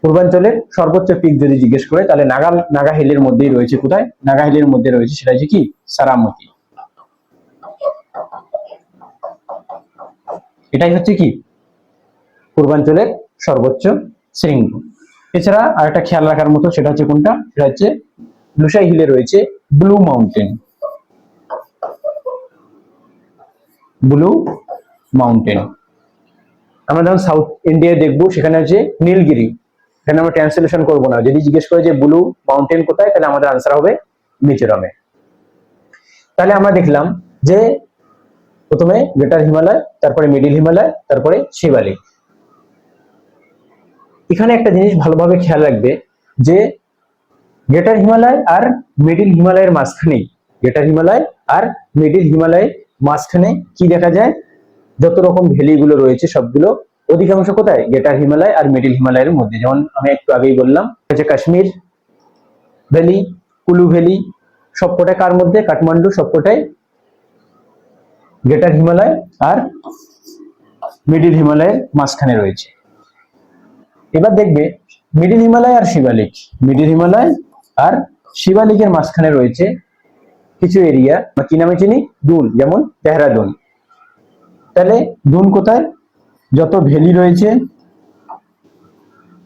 পূর্বাঞ্চলের সর্বোচ্চ পিক যদি জিজ্ঞেস করে, তাহলে নাগা হিলের মধ্যেই রয়েছে। কোথায়? নাগা হিলের মধ্যে রয়েছে সেটা হচ্ছে কি সারামতি। এটাই হচ্ছে কি পূর্বাঞ্চলের সর্বোচ্চ শৃঙ্গ। এছাড়া আরেকটা খেয়াল রাখার মতো সেটা হচ্ছে কোনটা, সেটা হচ্ছে লুসাই হিলে রয়েছে ব্লু মাউন্টেন। ব্লু মাউন্টেন আমরা যখন সাউথ ইন্ডিয়ায় দেখবো সেখানে হচ্ছে নীলগিরি। এখানে আমরা ট্রান্সলেশন করবো না, যদি জিজ্ঞেস করে যে ব্লু মাউন্টেন কোথায়, তাহলে আমাদের আনসার হবে মিজোরামে। তাহলে আমরা দেখলাম যে প্রথমে গ্রেটার হিমালয়, তারপরে মিডিল হিমালয়, তারপরে শিবালিক। এখানে একটা জিনিস ভালোভাবে খেয়াল রাখবে যে গ্রেটার হিমালয় আর মিডিল হিমালয়ের মাঝখানে, গ্রেটার হিমালয় আর মিডিল হিমালয়ের মাঝখানে কি দেখা যায়, যত রকম ভ্যালি গুলো রয়েছে সবগুলো অধিকাংশ কোথায় গ্রেটার হিমালয় আর মিডিল হিমালয়ের মধ্যে। যেমন আমি একটু আগেই বললাম হচ্ছে কাশ্মীর ভ্যালি, কুলু ভ্যালি, সবকটাই কার মধ্যে? কাঠমান্ডু, সবকটাই গ্রেটার হিমালয় আর মিডিল হিমালয়ের মাঝখানে রয়েছে। এবার দেখবে মিডিল হিমালয় আর শিবালিক, মিডিল হিমালয় আর শিবালিকের মাঝখানে রয়েছে কিছু এরিয়া, বা কি নামে চিনি দুন, যেমন দেহরাদুন। তাহলে দুন কোথায়? যত ভ্যালি রয়েছে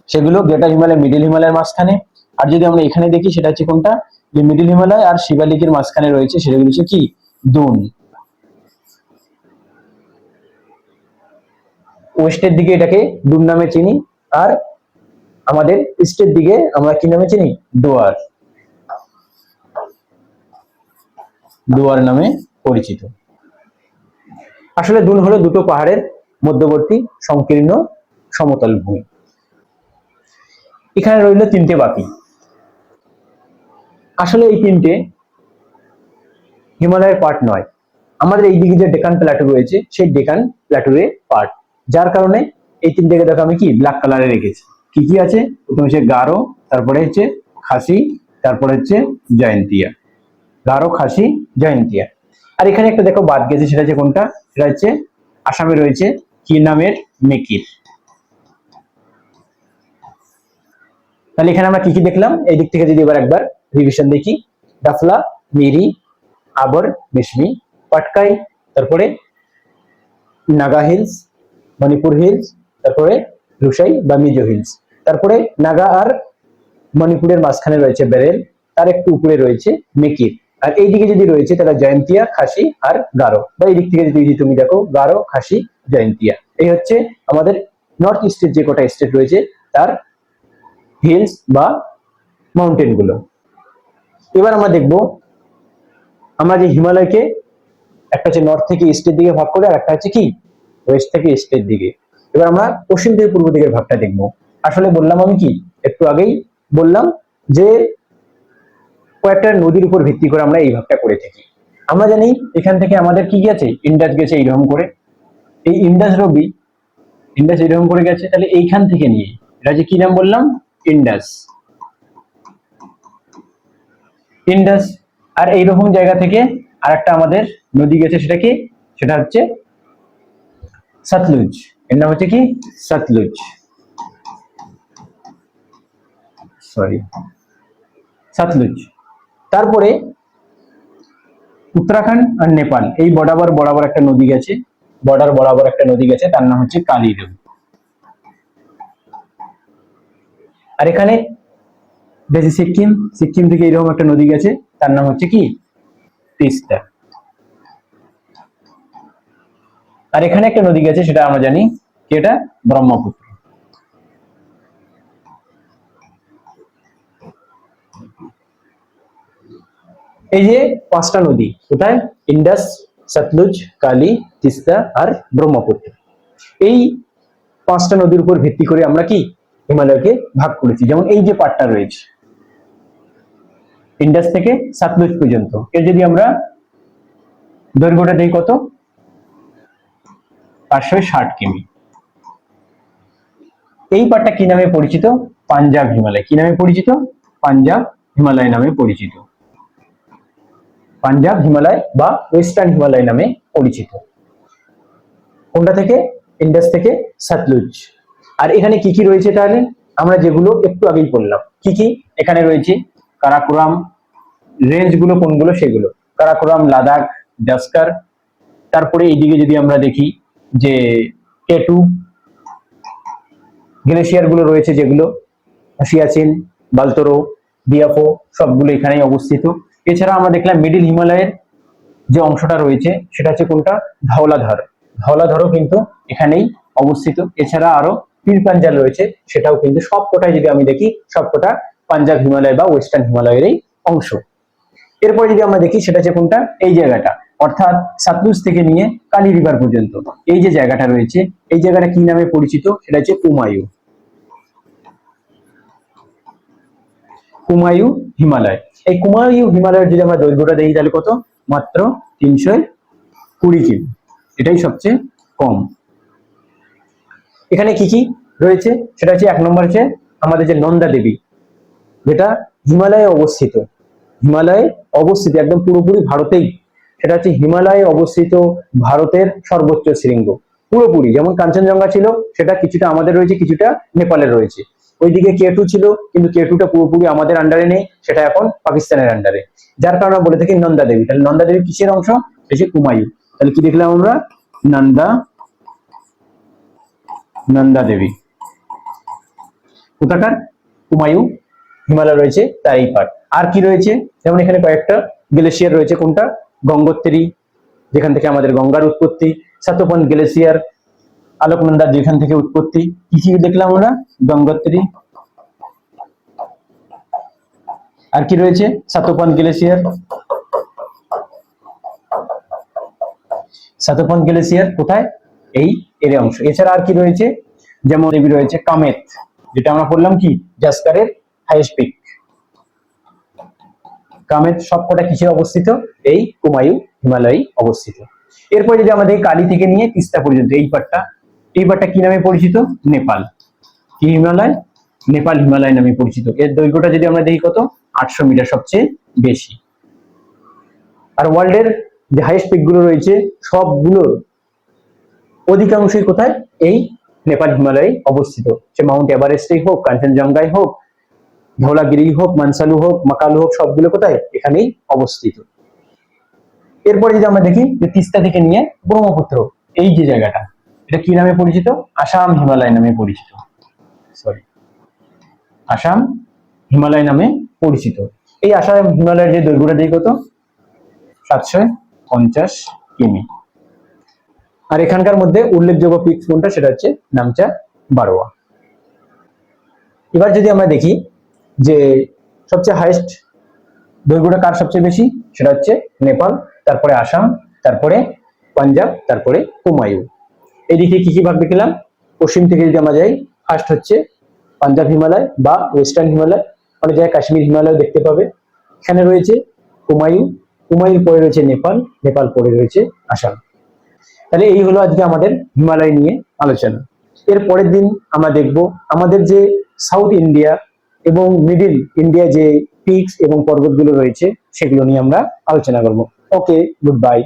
সেগুলো গ্রেটার হিমালয় মিডিল হিমালয়ের মাঝখানে। আর যদি আমরা এখানে দেখি সেটা হচ্ছে কোনটা, যে মিডিল হিমালয় আর শিবালিকের মাঝখানে রয়েছে, সেগুলো হচ্ছে কি দুন। ওয়েস্টের দিকে এটাকে ডুম নামে চিনি, আর আমাদের ইস্টের দিকে আমরা কি নামে চিনি? দোয়ার, দোয়ার নামে পরিচিত। আসলে দুন হলো দুটো পাহাড়ের মধ্যবর্তী সংকীর্ণ সমতল ভূমি। এখানে রইল তিনটে বাকি। আসলে এই তিনটে হিমালয়ের পার্ট নয়, আমাদের এই দিকে যে ডেকান প্ল্যাটু রয়েছে সেই ডেকান প্ল্যাটুর পার্ট, যার কারণে এই তিনটেকে দেখো আমি কি ব্ল্যাক কালারে রেখেছি। কি কি আছে? প্রথমে হচ্ছে গারো, তারপরে হচ্ছে খাসি, তারপরে হচ্ছে জয়ন্তিয়া। গারো, খাসি, জয়ন্তিয়া। আর এখানে একটা দেখো বাদ গেছে, সেটা হচ্ছে কোনটা? সেটা হচ্ছে আসামে রয়েছে কি নামের? মেকির। তাহলে এখানে আমরা কি কি দেখলাম? এই দিক থেকে যদি এবার একবার রিভিশন দেখি, ডাফলা, মিরি, আবর, মিশমি, পাটকাই, তারপরে নাগা হিলস, মণিপুর হিলস, তারপরে রুসাই বা মিজো হিলস, তারপরে নাগা আর মণিপুরের মাঝখানে রয়েছে বেরেল, তার একটু উপরে রয়েছে মেকির, আর এইদিকে যদি রয়েছে তারা জয়ন্তিয়া, খাসি আর গারো, বা এই দিক থেকে যদি তুমি দেখো গারো, খাসি, জয়ন্তিয়া। এই হচ্ছে আমাদের নর্থ ইস্টের যে কটা স্টেট রয়েছে তার হিলস বা মাউন্টেন গুলো। এবার আমরা দেখব আমরা যে হিমালয়কে একটা হচ্ছে নর্থ থেকে ইস্টের দিকে ভাগ করে, আর একটা হচ্ছে কি ওয়েস্ট থেকে ইস্টের দিকে। এবার আমরা পশ্চিম থেকে পূর্ব দিকের ভাগটা দেখবো। আসলে বললাম আমি কি একটু আগেই বললাম যে কয়েকটা নদীর উপর ভিত্তি করে আমরা এই ভাগটা করে থাকি। আমরা জানি এখান থেকে আমাদের কি গেছে? ইন্ডাস গেছে এইরকম করে, এই ইন্ডাস রবি, ইন্ডাস এইরকম করে গেছে। তাহলে এইখান থেকে নিয়ে এটা যে কি নাম বললাম? Indus, Indus. আর এইরকম জায়গা থেকে আরেকটা আমাদের নদী গেছে, সেটা কি? সেটা হচ্ছে সতলুজ। এর নাম হচ্ছে কি? সতলুজ, সরি, সতলুজ। তারপরে উত্তরাখণ্ড আর নেপাল এই বরাবর বরাবর একটা নদী গেছে, বর্ডার বরাবর একটা নদী গেছে, তার নাম হচ্ছে কালী নদী। আর এখানে দেখি সিকিম, সিকিম থেকে এরকম একটা নদী গেছে, তার নাম হচ্ছে কি? তিস্তা। আর এখানে একটা নদী গেছে, সেটা আমরা জানি কি, এটা ব্রহ্মপুত্র। এই যে পাঁচটা নদী কোথায়? ইন্ডাস, সতলুজ, কালী, তিস্তা আর ব্রহ্মপুত্র। এই পাঁচটা নদীর উপর ভিত্তি করে আমরা কি হিমালয়কে ভাগ করেছি। যেমন এই যে পাটটা রয়েছে ইন্ডাস থেকে সতলুজ পর্যন্ত, এর যদি আমরা দৈর্ঘ্যটা দেই কত? 560 কিমি। এই পাটটা কি নামে পরিচিত? পাঞ্জাব হিমালয়। কি নামে পরিচিত? পাঞ্জাব হিমালয় নামে পরিচিত। পাঞ্জাব হিমালয় বা ওয়েস্টার্ন হিমালয় নামে পরিচিত। কোনটা থেকে? ইন্ডাস থেকে সতলুজ। আর এখানে কি কি রয়েছে তাহলে? আমরা যেগুলো একটু আগেই বললাম। কি কি এখানে রয়েছে? কারাকোরাম রেঞ্জ গুলো কোনগুলো? সেগুলো কারাকোরাম, লাদাখ, জাস্কার। তারপরে এইদিকে যদি আমরা দেখি যে কেটু গ্লেশিয়ার গুলো রয়েছে, যেগুলো সিয়াচিন, বালতোরো, বিয়াফো সবগুলো এখানেই অবস্থিত। এছাড়া আমরা দেখলাম মিডিল হিমালয়ের যে অংশটা রয়েছে সেটা হচ্ছে কোনটা? ধওলাধর। ধওলাধরও কিন্তু এখানেই অবস্থিত। এছাড়া আরো পীর পাঞ্জাল রয়েছে, সেটাও কিন্তু সবকটাই যদি আমি দেখি সবকটা পাঞ্জাব হিমালয় বা ওয়েস্টার্ন হিমালয়েরই অংশ। এরপরে যদি আমরা দেখি সেটা হচ্ছে কোনটা? এই জায়গাটা, অর্থাৎ সাতলুজ থেকে নিয়ে কালী রিভার পর্যন্ত এই যে জায়গাটা রয়েছে, এই জায়গাটা কি নামে পরিচিত? সেটা হচ্ছে কুমায়ু। কুমায়ু হিমালয়। এই কুমায়ু হিমালয়ের যদি আমরা দৈর্ঘ্যটা দেখি তাহলে কত? মাত্র 320 কিমি। এটাই সবচেয়ে কম। এখানে কি কি রয়েছে? সেটা হচ্ছে 1 নম্বর হচ্ছে আমাদের যে নন্দা দেবী, যেটা হিমালয়ে অবস্থিত, হিমালয়ে অবস্থিত একদম পুরোপুরি ভারতেই। সেটা হচ্ছে হিমালয়ে অবস্থিত ভারতের সর্বোচ্চ শৃঙ্গ পুরোপুরি। যেমন কাঞ্চনজঙ্ঘা ছিল, সেটা কিছুটা আমাদের রয়েছে, কিছুটা নেপালের রয়েছে। ওইদিকে কেটু ছিল, কিন্তু কেটুটা পুরোপুরি আমাদের আন্ডারে নেই, সেটা এখন পাকিস্তানের আন্ডারে। যার কারণে বলে থাকি নন্দা দেবী। তাহলে নন্দা দেবী কিসের অংশ? হচ্ছে কুমায়ু। তাহলে কি দেখলাম আমরা? নন্দা, নন্দা দেবী কোথাকার? কুমায়ু হিমালয় রয়েছে তার এই পার্ট। আর কি রয়েছে? যেমন এখানে কয়েকটা গ্লেশিয়ার রয়েছে। কোনটা? গঙ্গোত্রী, যেখান থেকে আমাদের গঙ্গার উৎপত্তি, সাতোপন গ্লেশিয়ার, আলোকনন্দা যেখান থেকে উৎপত্তি। কি কি দেখলাম আমরা? গঙ্গোত্রী, আর কি রয়েছে? সাতোপান গ্লেসিয়ার, সাতোপান গ্লেসিয়ার কোথায়? এই এর অংশ। এছাড়া আর কি রয়েছে? যেমন দেবী রয়েছে কামেত, যেটা আমরা বললাম কি জাস্কারের হাইয়েস্ট পিক। কামেত সবকটা কিসে অবস্থিত? এই কুমায়ু হিমালয়ে অবস্থিত। এরপর যদি আমাদের কালী থেকে নিয়ে তিস্তা পর্যন্ত এই পাটটা কি নামে পরিচিত? নেপাল। কি হিমালয়? নেপাল হিমালয় নামে পরিচিত। এর দৈর্ঘ্যটা যদি আমরা দেখি কত? 800 মিটার, সবচেয়ে বেশি। আর ওয়ার্ল্ডের যে হাইয়েস্ট পিক গুলো রয়েছে সবগুলোর অধিকাংশই কোথায়? এই নেপাল হিমালয়ে অবস্থিত। সে মাউন্ট এভারেস্টই হোক, কাঞ্চনজঙ্ঘাই হোক, ধৌলাগিরি হোক, মানসালু হোক, মাকালু হোক, সবগুলো কোথায়? এখানেই অবস্থিত। এরপরে যদি আমরা দেখি যে তিস্তা থেকে নিয়ে ব্রহ্মপুত্র এই যে জায়গাটা, এটা কি নামে পরিচিত? আসাম হিমালয় নামে পরিচিত। আসাম হিমালয় নামে পরিচিত। এই আসাম হিমালয়ের যে দৈর্ঘ্যটা দেখি কত? 750 কিমি। আর এখানকার মধ্যে উল্লেখযোগ্য পিক কোনটা? সেটা হচ্ছে নামচা বারোয়া। এবার যদি আমরা দেখি যে সবচেয়ে হাইয়েস্ট দৈর্ঘ্যটা কার সবচেয়ে বেশি, সেটা হচ্ছে নেপাল, তারপরে আসাম, তারপরে পাঞ্জাব, তারপরে হুমায়ু। এইদিকে কি কি ভাগ দেখলাম? পশ্চিম থেকে যদি আমরা যাই, ফার্স্ট হচ্ছে পাঞ্জাব হিমালয় বা ওয়েস্টার্ন হিমালয়, অনেক জায়গায় কাশ্মীর হিমালয় দেখতে পাবে। এখানে রয়েছে হুমায়ু, হুমায়ুর পরে রয়েছে নেপাল, নেপাল পরে রয়েছে আসাম। তাহলে এই হলো আজকে আমাদের হিমালয় নিয়ে আলোচনা। এর পরের দিন আমরা দেখব আমাদের যে সাউথ ইন্ডিয়া এবং মিডিল ইন্ডিয়া যে পিকস এবং পর্বতগুলো রয়েছে সেগুলো নিয়ে আমরা আলোচনা করব। ওকে, গুড বাই।